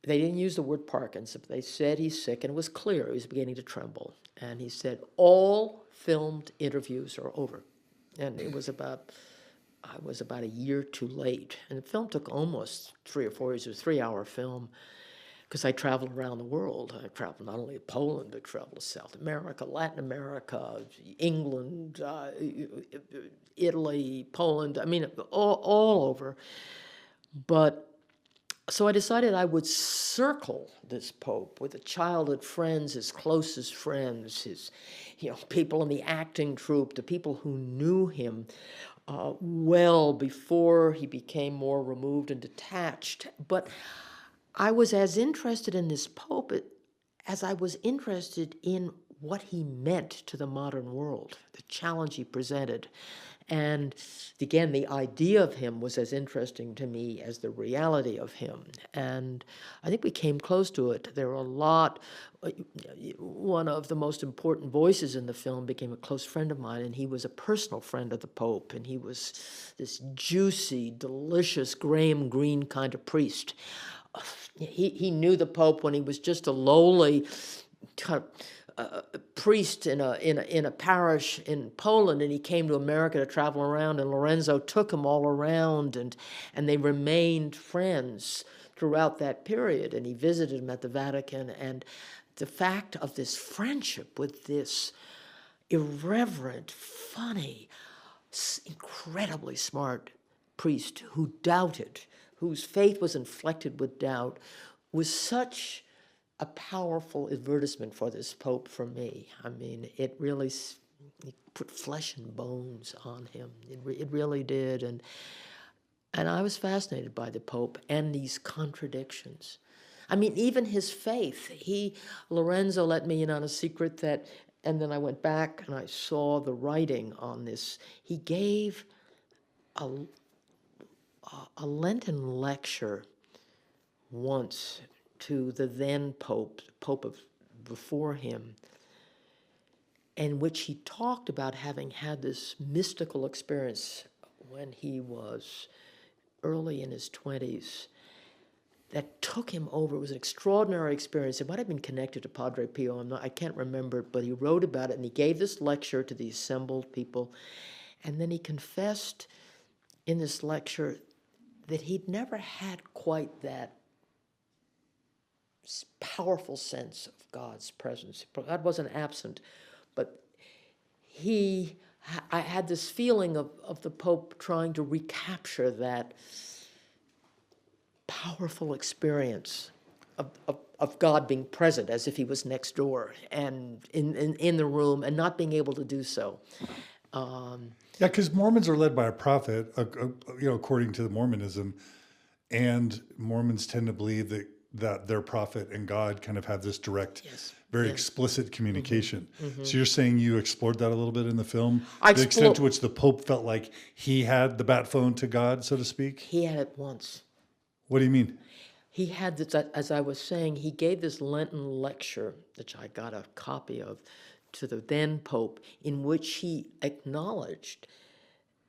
B: they didn't use the word Parkinson's. They said he's sick, and it was clear he was beginning to tremble. And he said, all filmed interviews are over. And it was I was about a year too late. And the film took almost 3 or 4 years. It was a 3-hour film because I traveled around the world. I traveled not only to Poland, I traveled to South America, Latin America, England, Italy, Poland. I mean, all over. But So I decided I would circle this Pope with the childhood friends, his closest friends, his, people in the acting troupe, the people who knew him well before he became more removed and detached. But I was as interested in this Pope as I was interested in what he meant to the modern world, the challenge he presented. And again, the idea of him was as interesting to me as the reality of him. And I think we came close to it. There were a lot. One of the most important voices in the film became a close friend of mine, and he was a personal friend of the Pope. And he was this juicy, delicious Graham Greene kind of priest. He knew the Pope when he was just a lowly kind of priest in a parish in Poland, and he came to America to travel around, and Lorenzo took him all around, and they remained friends throughout that period, and he visited him at the Vatican. And the fact of this friendship with this irreverent, funny, incredibly smart priest who doubted, whose faith was inflected with doubt, was such a powerful advertisement for this Pope for me. I mean, it really put flesh and bones on him. It really did. And I was fascinated by the Pope and these contradictions. I mean, even his faith. Lorenzo let me in on a secret that, and then I went back and I saw the writing on this. He gave a Lenten lecture once to the then Pope of before him, in which he talked about having had this mystical experience when he was early in his 20s that took him over. It was an extraordinary experience. It might have been connected to Padre Pio. I can't remember, but he wrote about it, and he gave this lecture to the assembled people, and then he confessed in this lecture that he'd never had quite that powerful sense of God's presence. God wasn't absent, but I had this feeling of the Pope trying to recapture that powerful experience of God being present as if he was next door and in the room, and not being able to do so.
A: Yeah, because Mormons are led by a prophet, according to the Mormonism, and Mormons tend to believe that their prophet and God kind of have this direct, very explicit communication. Mm-hmm. So you're saying you explored that a little bit in the film? The extent to which the Pope felt like he had the bat phone to God, so to speak?
B: He had it once.
A: What do you mean?
B: He had this, as I was saying, he gave this Lenten lecture, which I got a copy of, to the then Pope, in which he acknowledged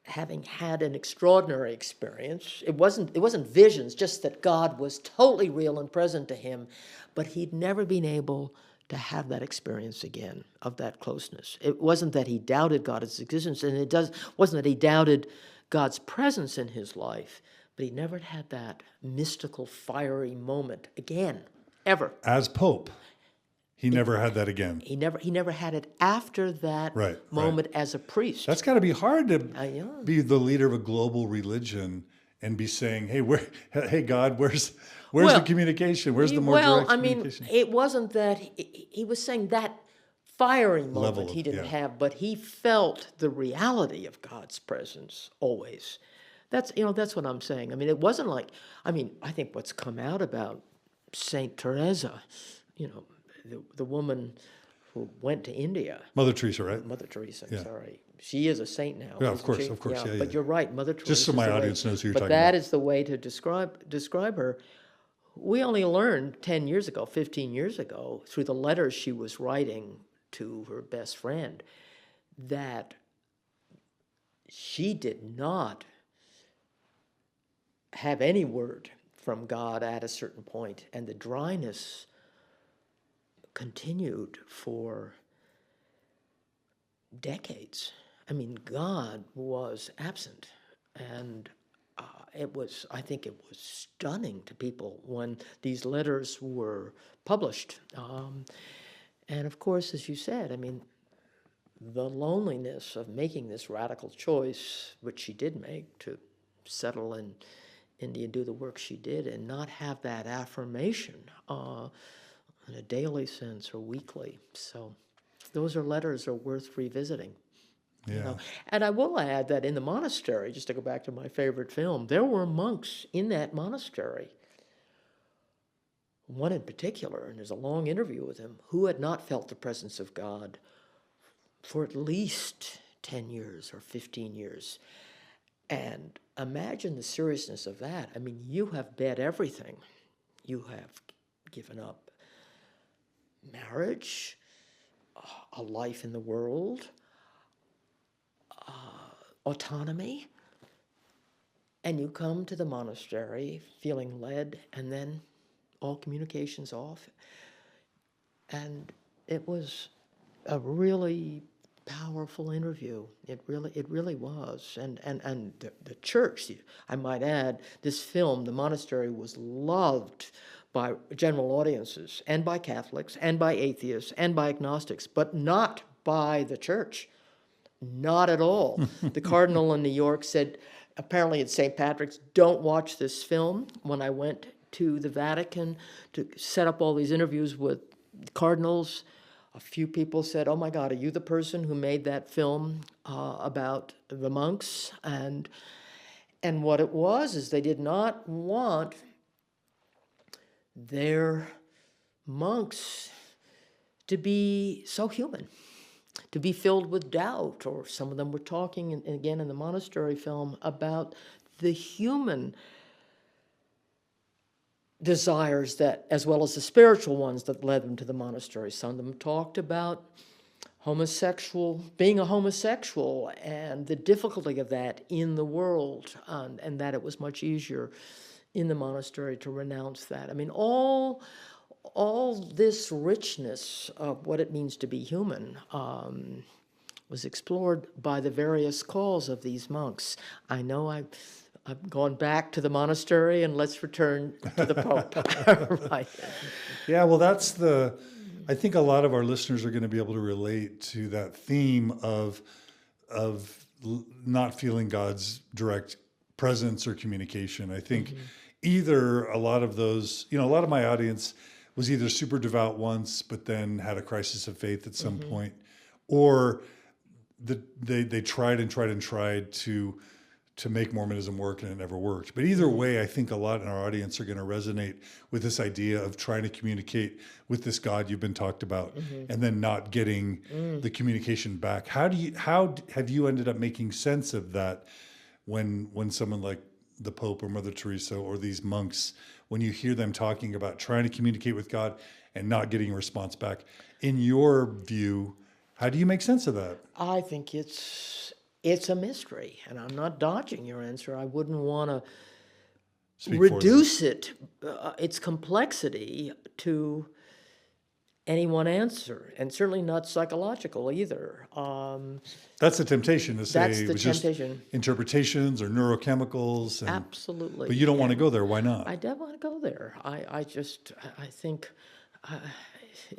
B: having had an extraordinary experience. It wasn't visions, just that God was totally real and present to him, but he'd never been able to have that experience again of that closeness. It wasn't that he doubted God's existence, and wasn't that he doubted God's presence in his life, but he never had that mystical, fiery moment again, ever.
A: As Pope. He never had that again.
B: He never had it after that moment as a priest.
A: That's got to be hard to be the leader of a global religion and be saying, "Hey, God, where's the communication? Where's the more direct communication?"
B: Well, I mean, it wasn't that he was saying that fiery moment he didn't have, but he felt the reality of God's presence always. That's what I'm saying. I mean, it wasn't like, I think what's come out about Saint Teresa, the woman who went to India.
A: Mother Teresa, right?
B: Mother Teresa, sorry. She is a saint now.
A: Yeah, of course. Yeah,
B: but you're right, Mother Teresa.
A: Just so my audience knows who you're talking about.
B: But that is the way to describe her. We only learned 10 years ago, 15 years ago, through the letters she was writing to her best friend, that she did not have any word from God at a certain point, and the dryness continued for decades. I mean, God was absent, and I think it was stunning to people when these letters were published. And of course, as you said, I mean, the loneliness of making this radical choice, which she did make, to settle India do the work she did and not have that affirmation in a daily sense or weekly. So those letters are worth revisiting.
A: Yeah.
B: You know? And I will add that in the monastery, just to go back to my favorite film, there were monks in that monastery. One in particular, and there's a long interview with him, who had not felt the presence of God for at least 10 years or 15 years. And imagine the seriousness of that. I mean, you have bet everything. You have given up marriage, a life in the world, autonomy, and you come to the monastery feeling led, and then all communications off. And it was a really powerful interview. It really was. And the church, I might add, this film, The Monastery, was loved by general audiences and by Catholics and by atheists and by agnostics, but not by the church. Not at all. The cardinal in New York said, apparently at St. Patrick's, don't watch this film. When I went to the Vatican to set up all these interviews with cardinals, a few people said, oh my God, are you the person who made that film about the monks? And what it was is they did not want their monks to be so human, to be filled with doubt, or some of them were talking, and again in the monastery film, about the human desires that, as well as the spiritual ones that led them to the monastery. Some of them talked about being a homosexual, and the difficulty of that in the world, and that it was much easier in the monastery to renounce that. I mean, all this richness of what it means to be human was explored by the various calls of these monks. I know I've gone back to the monastery, and let's return to the Pope. Right.
A: Yeah, well, I think a lot of our listeners are going to be able to relate to that theme of not feeling God's direct presence or communication. I think either a lot of those, a lot of my audience was either super devout once, but then had a crisis of faith at some point, or they tried to make Mormonism work, and it never worked. But either way, I think a lot in our audience are going to resonate with this idea of trying to communicate with this God you've been talked about, and then not getting the communication back. How have you ended up making sense of that when someone like the Pope or Mother Teresa or these monks, when you hear them talking about trying to communicate with God and not getting a response back? In your view, how do you make sense of that?
B: I think it's a mystery, and I'm not dodging your answer. I wouldn't want to reduce its complexity to any one answer, and certainly not psychological either.
A: That's the temptation to say
B: that's the
A: it was just
B: temptation.
A: Interpretations or neurochemicals.
B: Absolutely.
A: But you don't want to go there. Why not?
B: I don't want to go there. I think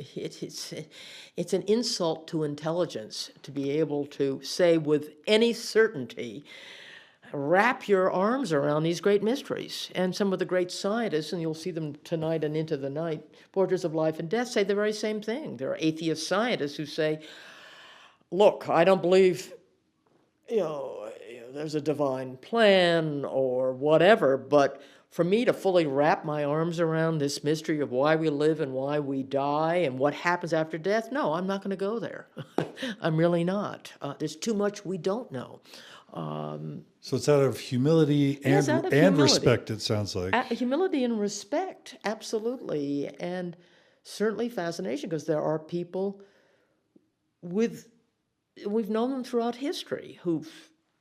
B: it's an insult to intelligence to be able to say with any certainty, wrap your arms around these great mysteries. And some of the great scientists, and you'll see them tonight and into the night, Portraits of Life and Death, say the very same thing. There are atheist scientists who say, look, I don't believe, there's a divine plan or whatever, but for me to fully wrap my arms around this mystery of why we live and why we die and what happens after death, no, I'm not going to go there. I'm really not. There's too much we don't know.
A: So it's out of humility and respect, it sounds like.
B: Humility and respect, absolutely. And certainly fascination, because there are people we've known them throughout history who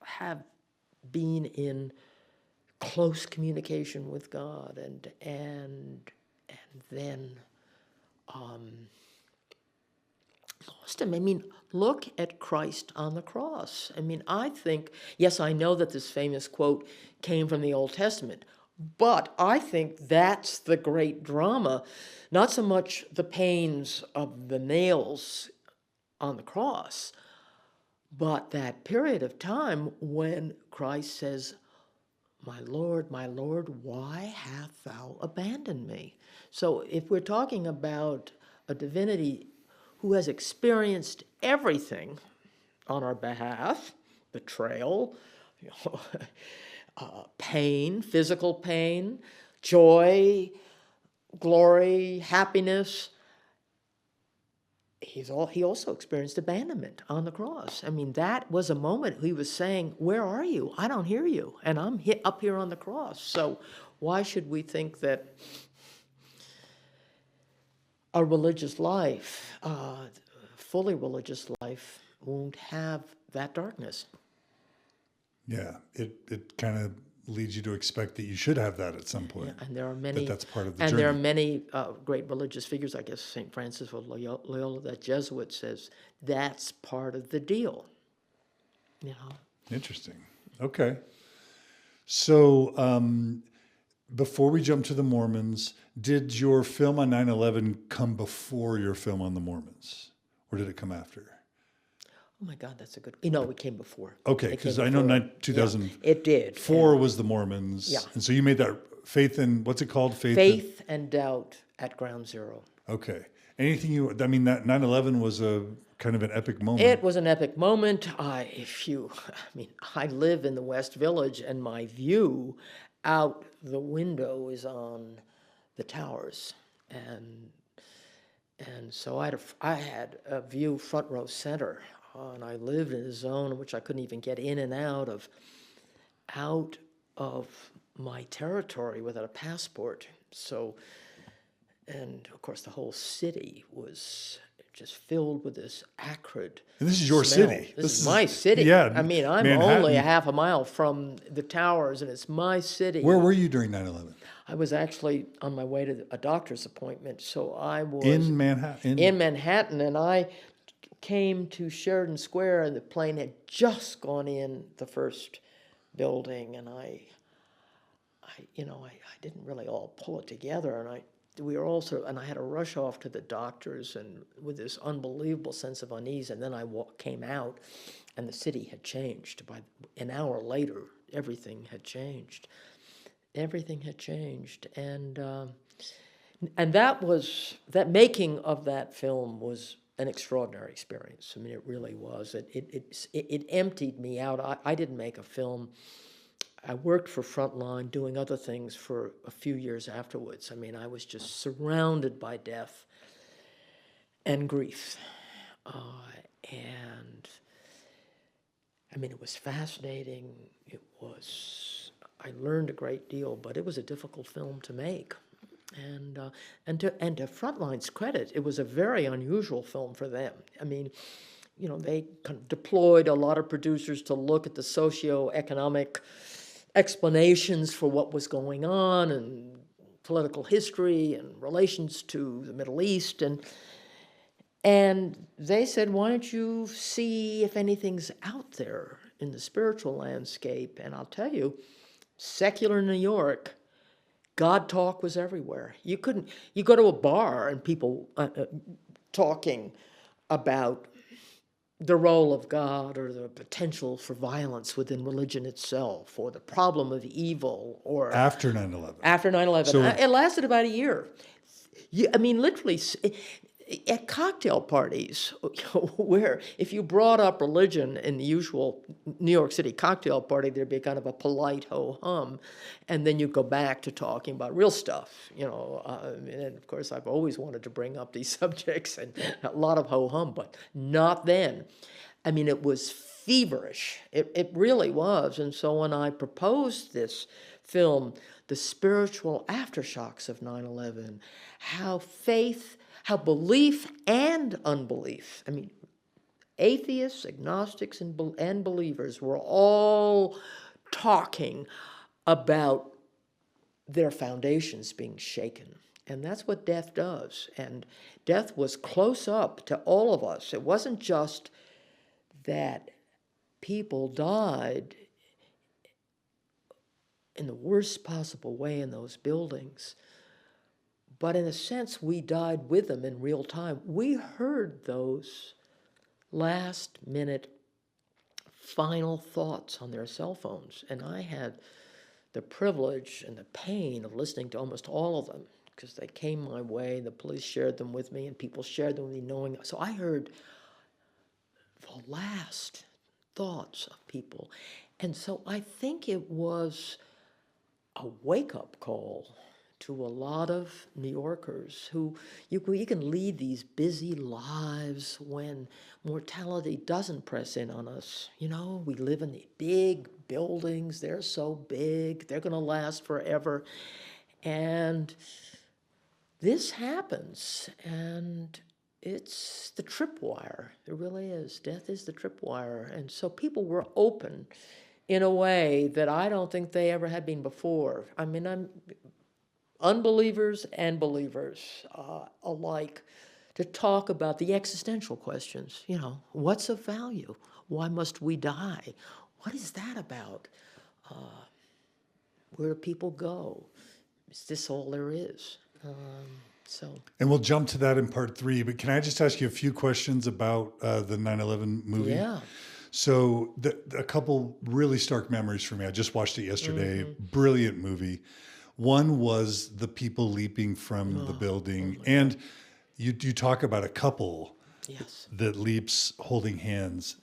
B: have been in close communication with God and then lost him. I mean, look at Christ on the cross. I mean, I think, yes, I know that this famous quote came from the Old Testament, but I think that's the great drama, not so much the pains of the nails on the cross, but that period of time when Christ says, my Lord, why hast thou abandoned me?" So if we're talking about a divinity who has experienced everything on our behalf, betrayal, pain, physical pain, joy, glory, happiness, he also experienced abandonment on the cross. I mean, that was a moment he was saying, "Where are you? I don't hear you, and I'm up here on the cross." So why should we think that a religious life, fully religious life, won't have that darkness?
A: Yeah, it kind of leads you to expect that you should have that at some point.
B: Yeah, and there are many,
A: that's part of the
B: and
A: journey.
B: there are many great religious figures. I guess St. Francis of Loyola, that Jesuit, says that's part of the deal. You know.
A: Interesting. Okay. So before we jump to the Mormons, did your film on 9/11 come before your film on the Mormons, or did it come after?
B: Oh my God, that's a good. It came before.
A: Okay, because I know 2004
B: it did.
A: was the Mormons.
B: Yeah.
A: And so you made that faith in, what's it called?
B: Faith and Doubt at Ground Zero.
A: Okay. That 9/11 was a kind of an epic moment.
B: It was an epic moment. I live in the West Village, and my view out the window is on the towers, and so I had a view front row center, and I lived in a zone in which I couldn't even get in and out of my territory without a passport. So, and of course, the whole city was just filled with this acrid.
A: And this is your
B: smell.
A: city.
B: This is my city.
A: Yeah.
B: I'm
A: Manhattan.
B: only a half a mile from the towers, and it's my city.
A: Where were you during 9/11?
B: I was actually on my way to a doctor's appointment, so I was
A: In Manhattan.
B: in Manhattan, and I came to Sheridan Square, and the plane had just gone in the first building, and I didn't really all pull it together, and I had to rush off to the doctors, and with this unbelievable sense of unease, and then I came out, and the city had changed. By an hour later, everything had changed. Everything had changed, and that making of that film was an extraordinary experience. I mean, it really was. It emptied me out. I didn't make a film. I worked for Frontline, doing other things for a few years afterwards. I mean, I was just surrounded by death and grief, and I mean, it was fascinating. I learned a great deal, but it was a difficult film to make. And to Frontline's credit, it was a very unusual film for them. I mean, they kind of deployed a lot of producers to look at the socio-economic explanations for what was going on, and political history and relations to the Middle East, and they said, "Why don't you see if anything's out there in the spiritual landscape?" And I'll tell you, secular New York, God talk was everywhere. You go to a bar and people talking about the role of God, or the potential for violence within religion itself, or the problem of evil, or
A: After 9/11.
B: After 9/11.
A: So,
B: it lasted about a year. Literally, at cocktail parties, where if you brought up religion in the usual New York City cocktail party, there'd be kind of a polite ho-hum, and then you go back to talking about real stuff, and of course I've always wanted to bring up these subjects, and a lot of ho-hum, but not then. I mean, it was feverish. It really was. And so when I proposed this film, the spiritual aftershocks of 9/11, how belief and unbelief, I mean, atheists, agnostics, and believers were all talking about their foundations being shaken. And that's what death does. And death was close up to all of us. It wasn't just that people died in the worst possible way in those buildings, but in a sense, we died with them in real time. We heard those last-minute final thoughts on their cell phones, and I had the privilege and the pain of listening to almost all of them, because they came my way, the police shared them with me, and people shared them with me knowing. So I heard the last thoughts of people. And so I think it was a wake-up call to a lot of New Yorkers who you can lead these busy lives when mortality doesn't press in on us. You know, we live in the big buildings. They're so big. They're going to last forever. And this happens, and it's the tripwire. It really is. Death is the tripwire. And so people were open in a way that I don't think they ever had been before. I mean, unbelievers and believers alike, to talk about the existential questions. You know, what's of value? Why must we die? What is that about? Where do people go? Is this all there is? And
A: we'll jump to that in part 3, but can I just ask you a few questions about the 9/11 movie?
B: Yeah.
A: So a couple really stark memories for me. I just watched it yesterday. Brilliant movie. One was the people leaping from the building. And you talk about a couple that leaps holding hands.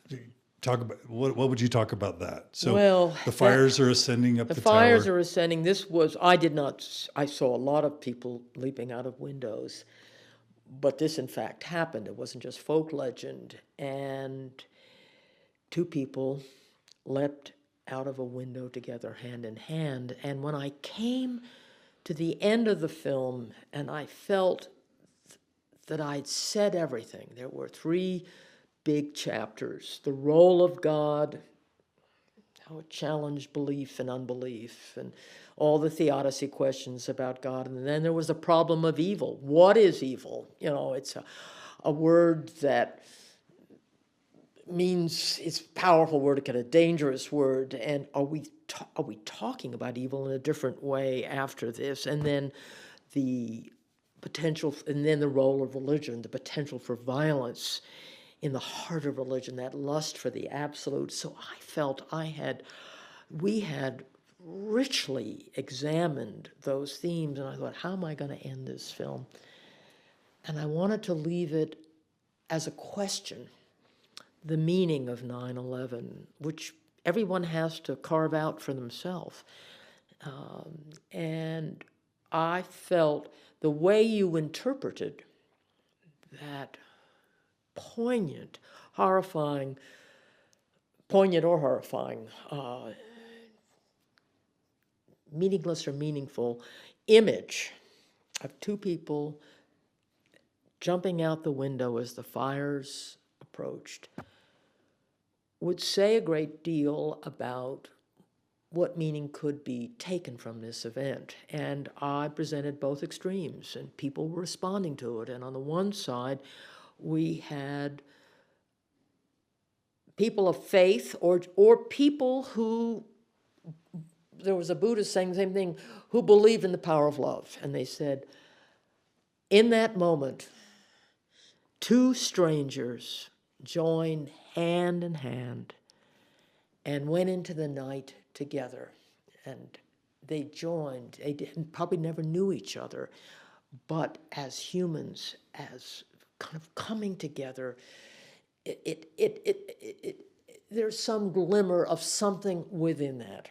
A: Talk about what would you talk about that? So the fires are ascending up the tower.
B: The fires are ascending. I saw a lot of people leaping out of windows, but this in fact happened. It wasn't just folk legend. And 2 people leapt out of a window together, hand in hand. And when I came to the end of the film and I felt that I'd said everything, there were 3 big chapters: the role of God, how it challenged belief and unbelief, and all the Theodicy questions about God. And then there was the problem of evil. What is evil? You know, it's a word that means it's a powerful word, a dangerous word. And are we talking about evil in a different way after this? And then the potential, and then the role of religion, the potential for violence in the heart of religion, that lust for the absolute. So I felt we had richly examined those themes, and I thought, how am I going to end this film? And I wanted to leave it as a question, the meaning of 9/11, which everyone has to carve out for themselves. And I felt the way you interpreted that poignant or horrifying, meaningless or meaningful image of 2 people jumping out the window as the fires approached would say a great deal about what meaning could be taken from this event. And I presented both extremes, and people were responding to it. And on the one side, we had people of faith or people who, there was a Buddhist saying the same thing, who believed in the power of love. And they said, in that moment, 2 strangers joined hand in hand and went into the night together. And they joined. They probably never knew each other, but as humans, as kind of coming together, there's some glimmer of something within that.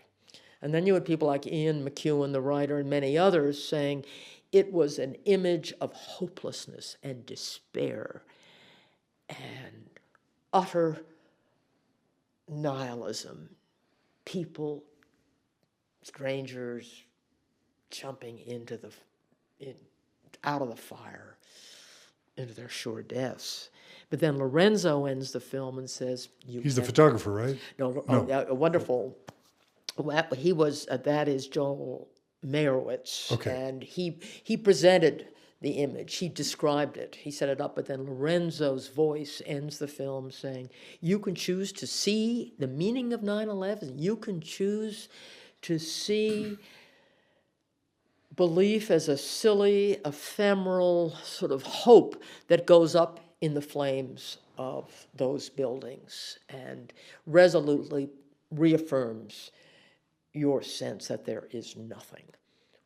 B: And then you had people like Ian McEwan, the writer, and many others saying it was an image of hopelessness and despair and utter nihilism. People, strangers, jumping out of the fire into their sure deaths. But then Lorenzo ends the film and says,
A: he's the photographer, right?
B: No. A wonderful. He was. That is Joel Meyerowitz, and he presented the image. He described it. He set it up. But then Lorenzo's voice ends the film saying, "You can choose to see the meaning of 9/11. You can choose to see belief as a silly, ephemeral sort of hope that goes up in the flames of those buildings and resolutely reaffirms your sense that there is nothing.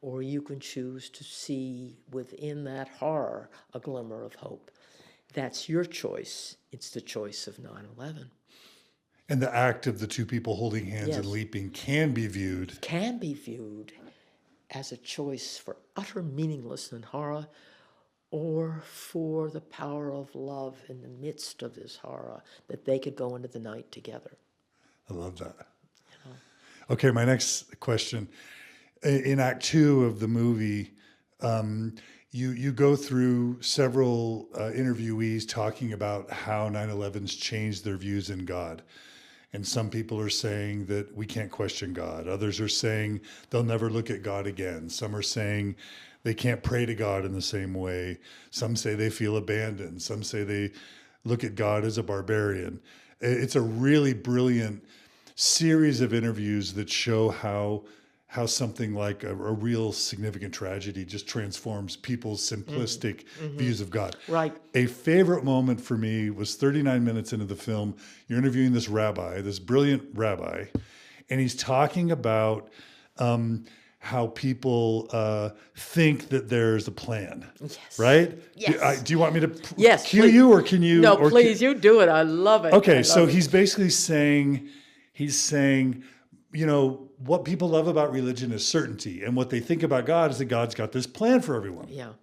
B: Or you can choose to see within that horror a glimmer of hope. That's your choice. It's the choice of 9/11.
A: And the act of the two people holding hands and
B: Yes.
A: leaping can be viewed.
B: Can be viewed as a choice for utter meaninglessness and horror, or for the power of love in the midst of this horror, that they could go into the night together.
A: I love that. Okay, my next question. In Act 2 of the movie, you go through several interviewees talking about how 9/11's changed their views in God. And some people are saying that we can't question God. Others are saying they'll never look at God again. Some are saying they can't pray to God in the same way. Some say they feel abandoned. Some say they look at God as a barbarian. It's a really brilliant series of interviews that show how something like a real significant tragedy just transforms people's simplistic views of God.
B: Right.
A: A favorite moment for me was 39 minutes into the film. You're interviewing this rabbi, this brilliant rabbi, and he's talking about how people think that there's a plan.
B: Yes.
A: Right?
B: Yes.
A: Do you want me to
B: Yes,
A: cue
B: please.
A: you, or can you?
B: No,
A: or
B: please, you do it. I love it.
A: Okay,
B: I
A: so
B: love it.
A: he's basically saying, what people love about religion is certainty. And what they think about God is that God's got this plan for everyone.
B: Yeah.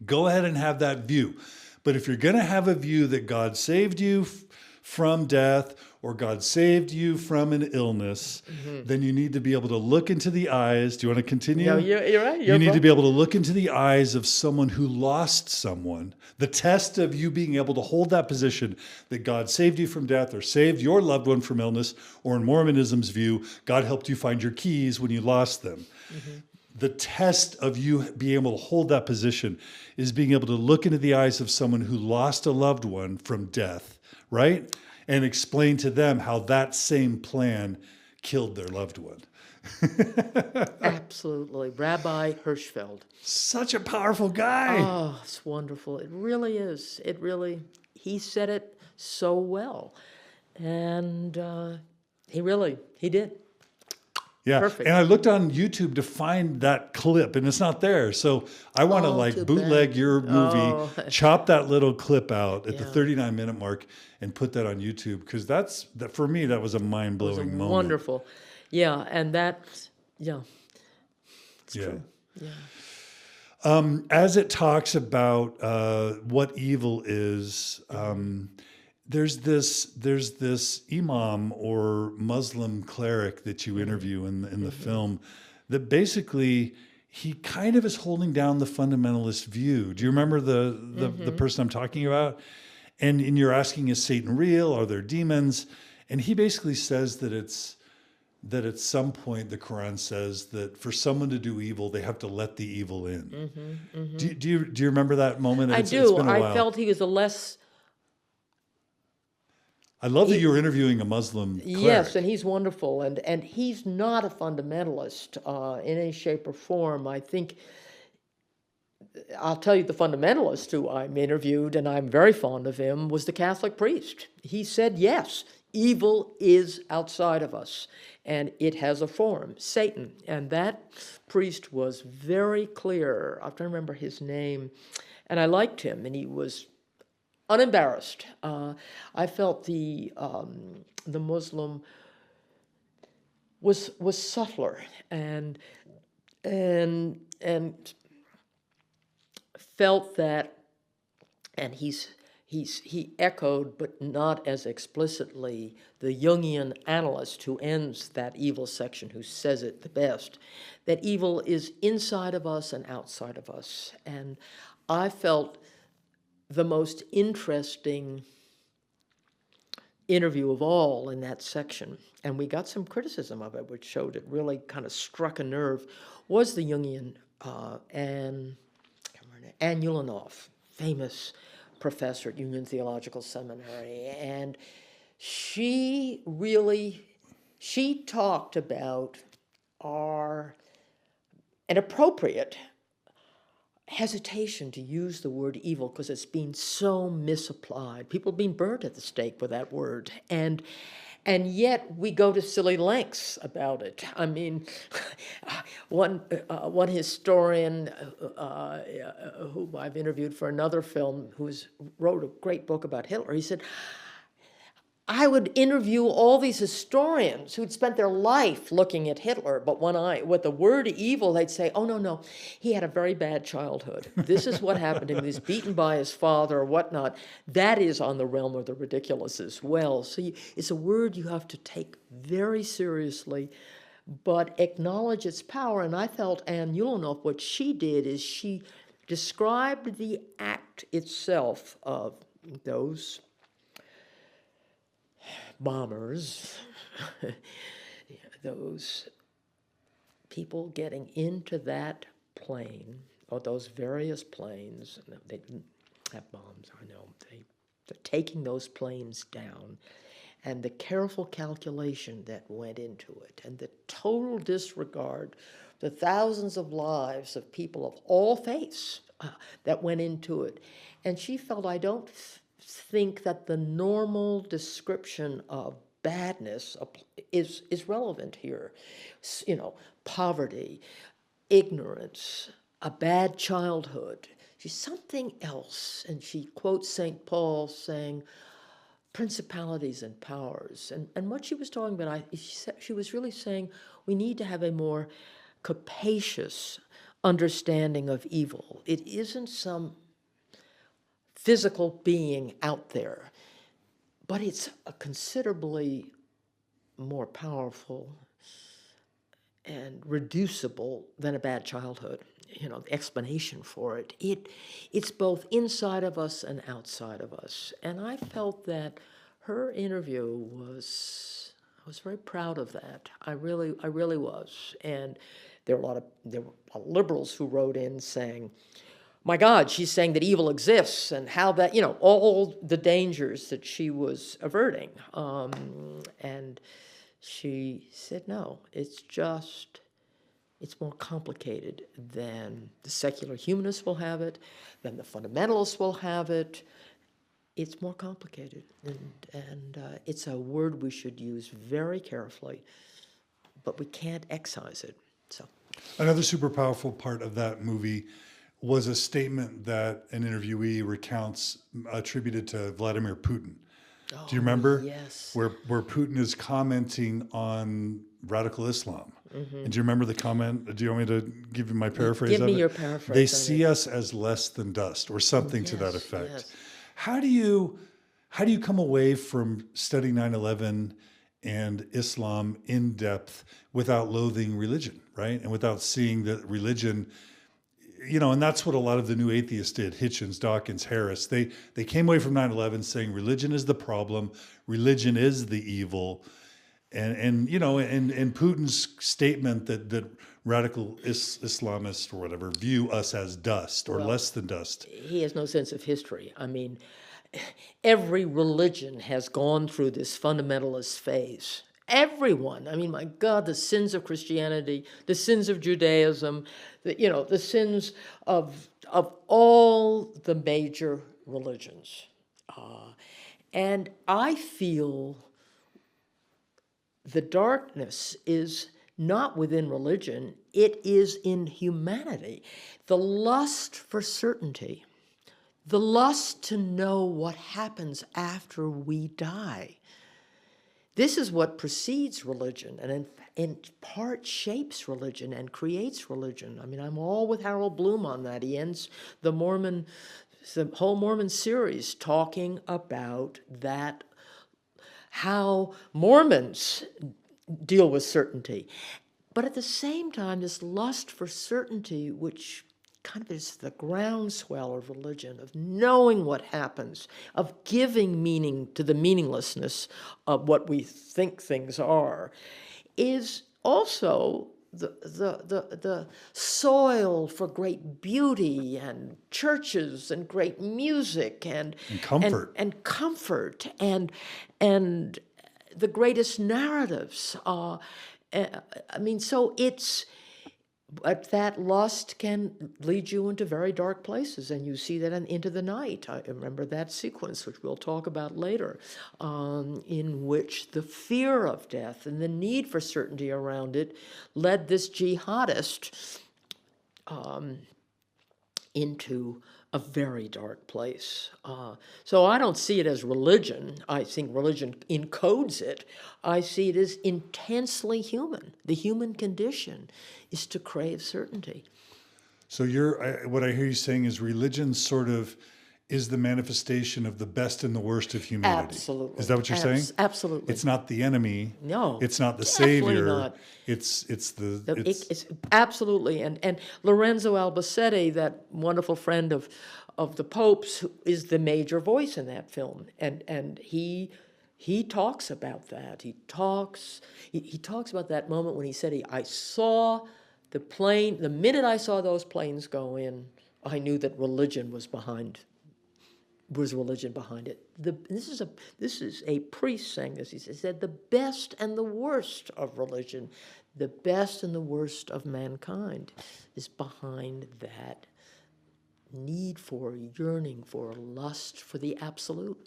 A: Go ahead and have that view. But if you're going to have a view that God saved you from death, or God saved you from an illness, then you need to be able to look into the eyes. Do you want to continue?
B: No, you're right.
A: You need to be able to look into the eyes of someone who lost someone. The test of you being able to hold that position that God saved you from death, or saved your loved one from illness, or in Mormonism's view, God helped you find your keys when you lost them. The test of you being able to hold that position is being able to look into the eyes of someone who lost a loved one from death, right? And explain to them how that same plan killed their loved one.
B: Absolutely. Rabbi Hirschfeld.
A: Such a powerful guy.
B: Oh, it's wonderful. It really is. He said it so well. And he did.
A: Yeah.
B: Perfect.
A: And I looked on YouTube to find that clip, and it's not there. So I want to
B: too
A: bootleg
B: bad.
A: your movie, chop that little clip out at the
B: Yeah.
A: 39-minute mark and put that on YouTube, because for me, that was a mind-blowing moment.
B: Wonderful. Yeah, and it's true. Yeah.
A: As it talks about what evil is, there's this imam or Muslim cleric that you interview in the film that basically he kind of is holding down the fundamentalist view. Do you remember the person I'm talking about? And you're asking, is Satan real? Are there demons? And he basically says that at some point the Quran says that for someone to do evil, they have to let the evil in. Do you remember that moment?
B: I do.
A: It's been a while.
B: I felt he was a less...
A: I love that you were interviewing a Muslim cleric.
B: Yes, and he's wonderful. And he's not a fundamentalist in any shape or form. I think, I'll tell you, the fundamentalist who I'm interviewed, and I'm very fond of him, was the Catholic priest. He said, yes, evil is outside of us, and it has a form, Satan. And that priest was very clear. I have to remember his name. And I liked him, and he was unembarrassed. I felt the Muslim was subtler and felt that, and he echoed, but not as explicitly, the Jungian analyst who ends that evil section, who says it the best, that evil is inside of us and outside of us. And I felt the most interesting interview of all in that section, and we got some criticism of it, which showed it really kind of struck a nerve, was the Jungian Anne Ulanov, famous professor at Union Theological Seminary. And she talked about an appropriate hesitation to use the word evil because it's been so misapplied. People have been burnt at the stake with that word. And And yet we go to silly lengths about it. I mean, one historian who I've interviewed for another film, wrote a great book about Hitler, he said, I would interview all these historians who'd spent their life looking at Hitler, but with the word evil, they'd say, oh, no, he had a very bad childhood. This is what happened to him. He was beaten by his father or whatnot. That is on the realm of the ridiculous as well. So it's a word you have to take very seriously, but acknowledge its power. And I felt Anne Uhlenhoff, what she did is she described the act itself of those bombers, those people getting into that plane, or those various planes. They didn't have bombs, I know. They're taking those planes down, and the careful calculation that went into it, and the total disregard, the thousands of lives of people of all faiths that went into it. And she felt, I don't think that the normal description of badness is relevant here. You know, poverty, ignorance, a bad childhood. She's something else. And she quotes St. Paul saying, principalities and powers. And what she was talking about, she was really saying we need to have a more capacious understanding of evil. It isn't some physical being out there, but it's a considerably more powerful and reducible than a bad childhood. You know, the explanation for it. It's both inside of us and outside of us. And I felt that her interview I was very proud of that. I really was. And there were a lot of liberals who wrote in saying, my God, she's saying that evil exists, and how that, you know, all the dangers that she was averting. And she said, no, it's more complicated than the secular humanists will have it, than the fundamentalists will have it. It's more complicated, and it's a word we should use very carefully, but we can't excise it. So,
A: another super powerful part of that movie was a statement that an interviewee recounts attributed to Vladimir Putin.
B: Oh,
A: do you remember?
B: Yes.
A: Where Putin is commenting on radical Islam. Mm-hmm. And do you remember the comment? Do you want me to give you my paraphrase of it?
B: Give me your paraphrase.
A: They see us as less than dust, or something to that effect.
B: Yes.
A: How do you come away from studying 9/11 and Islam in depth without loathing religion, right? And without seeing that religion, you know, and that's what a lot of the new atheists did, Hitchens, Dawkins, Harris. They came away from 9/11 saying religion is the problem, religion is the evil. And you know, and Putin's statement that radical Islamists or whatever view us as dust or less than dust.
B: He has no sense of history. I mean, every religion has gone through this fundamentalist phase. Everyone. I mean, my God, the sins of Christianity, the sins of Judaism, the sins of all the major religions. And I feel the darkness is not within religion, it is in humanity. The lust for certainty, the lust to know what happens after we die. This is what precedes religion and in part shapes religion and creates religion. I mean, I'm all with Harold Bloom on that. He ends the whole Mormon series talking about that, how Mormons deal with certainty. But at the same time, this lust for certainty, which kind of is the groundswell of religion, of knowing what happens, of giving meaning to the meaninglessness of what we think things are, is also the soil for great beauty and churches and great music and
A: comfort
B: and the greatest narratives. I mean, so it's But that lust can lead you into very dark places, and you see that in Into the Night. I remember that sequence, which we'll talk about later, in which the fear of death and the need for certainty around it led this jihadist into a very dark place. So I don't see it as religion. I think religion encodes it. I see it as intensely human. The human condition is to crave certainty.
A: So what I hear you saying is religion sort of is the manifestation of the best and the worst of humanity.
B: Absolutely.
A: Is that what you're saying?
B: Absolutely.
A: It's not the enemy.
B: No.
A: It's not the
B: Definitely
A: savior.
B: not. It's absolutely. And Lorenzo Albacete, that wonderful friend of the Pope's, is the major voice in that film. And he talks about that. He talks about that moment when he said, I saw the plane, the minute I saw those planes go in, I knew that religion was religion behind it. This is a priest saying this. He said, the best and the worst of religion, the best and the worst of mankind is behind that need for, yearning for, lust for the absolute.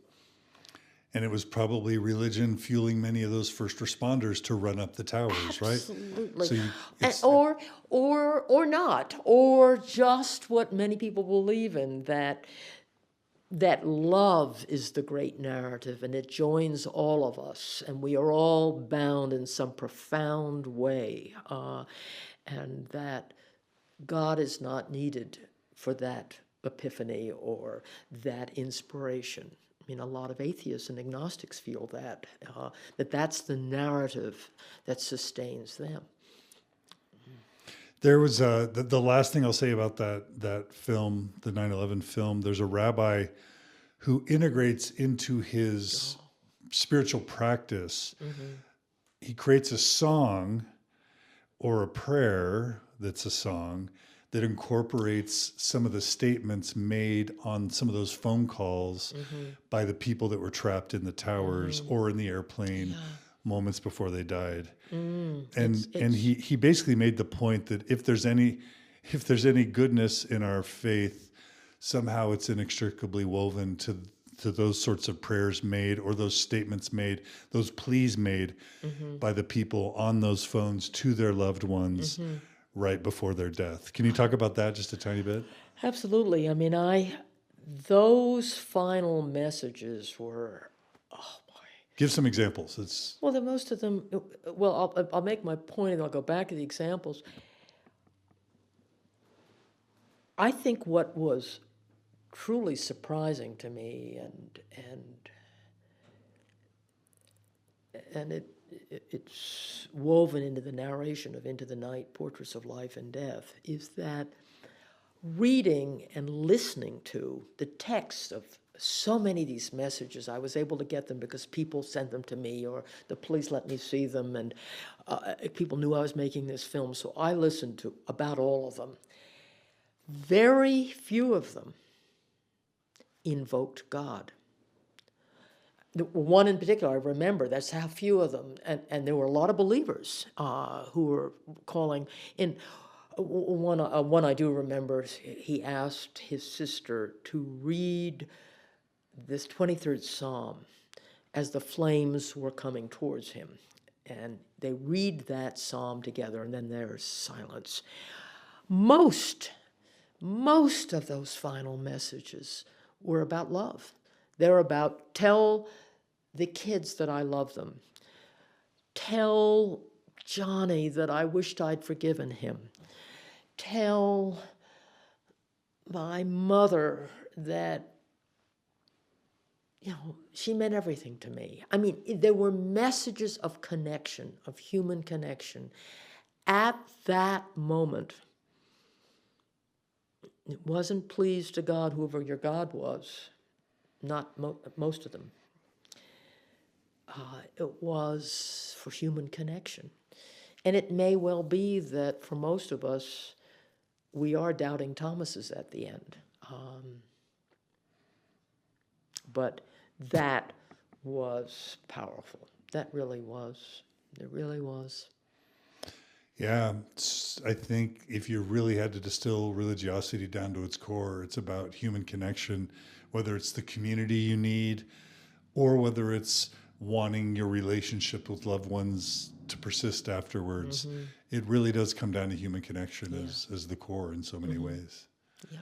A: And it was probably religion fueling many of those first responders to run up the towers, right?
B: Absolutely. So or not, or just what many people believe in, that love is the great narrative, and it joins all of us, and we are all bound in some profound way, and that God is not needed for that epiphany or that inspiration. I mean, a lot of atheists and agnostics feel that's the narrative that sustains them.
A: There was the last thing I'll say about that film, the 9/11 film. There's a rabbi who integrates into his spiritual practice. Mm-hmm. He creates a song or a prayer that's a song that incorporates some of the statements made on some of those phone calls by the people that were trapped in the towers or in the airplane moments before they died. And he basically made the point that if there's any goodness in our faith, somehow it's inextricably woven to those sorts of prayers made, or those statements made, those pleas made by the people on those phones to their loved ones right before their death. Can you talk about that just a tiny bit?
B: Absolutely. I mean, those final messages were,
A: Give some examples.
B: Most of them. Well, I'll make my point and I'll go back to the examples. I think what was truly surprising to me, and it's woven into the narration of Into the Night, Portraits of Life and Death, is that reading and listening to the text of so many of these messages, I was able to get them because people sent them to me, or the police let me see them, and people knew I was making this film, so I listened to about all of them. Very few of them invoked God. One in particular, I remember, that's how few of them, and there were a lot of believers who were calling in. One I do remember, he asked his sister to read this 23rd Psalm as the flames were coming towards him. And they read that psalm together, and then there's silence. Most of those final messages were about love. They're about, tell the kids that I love them. Tell Johnny that I wished I'd forgiven him. Tell my mother that, she meant everything to me. I mean, there were messages of connection, of human connection. At that moment, it wasn't please to God, whoever your God was, not most of them. It was for human connection. And it may well be that for most of us, we are doubting Thomases at the end. But that was powerful. That really was. It really was.
A: Yeah, I think if you really had to distill religiosity down to its core, it's about human connection, whether it's the community you need or whether it's wanting your relationship with loved ones to persist afterwards. It really does come down to human connection as the core in so many ways.
B: Yeah.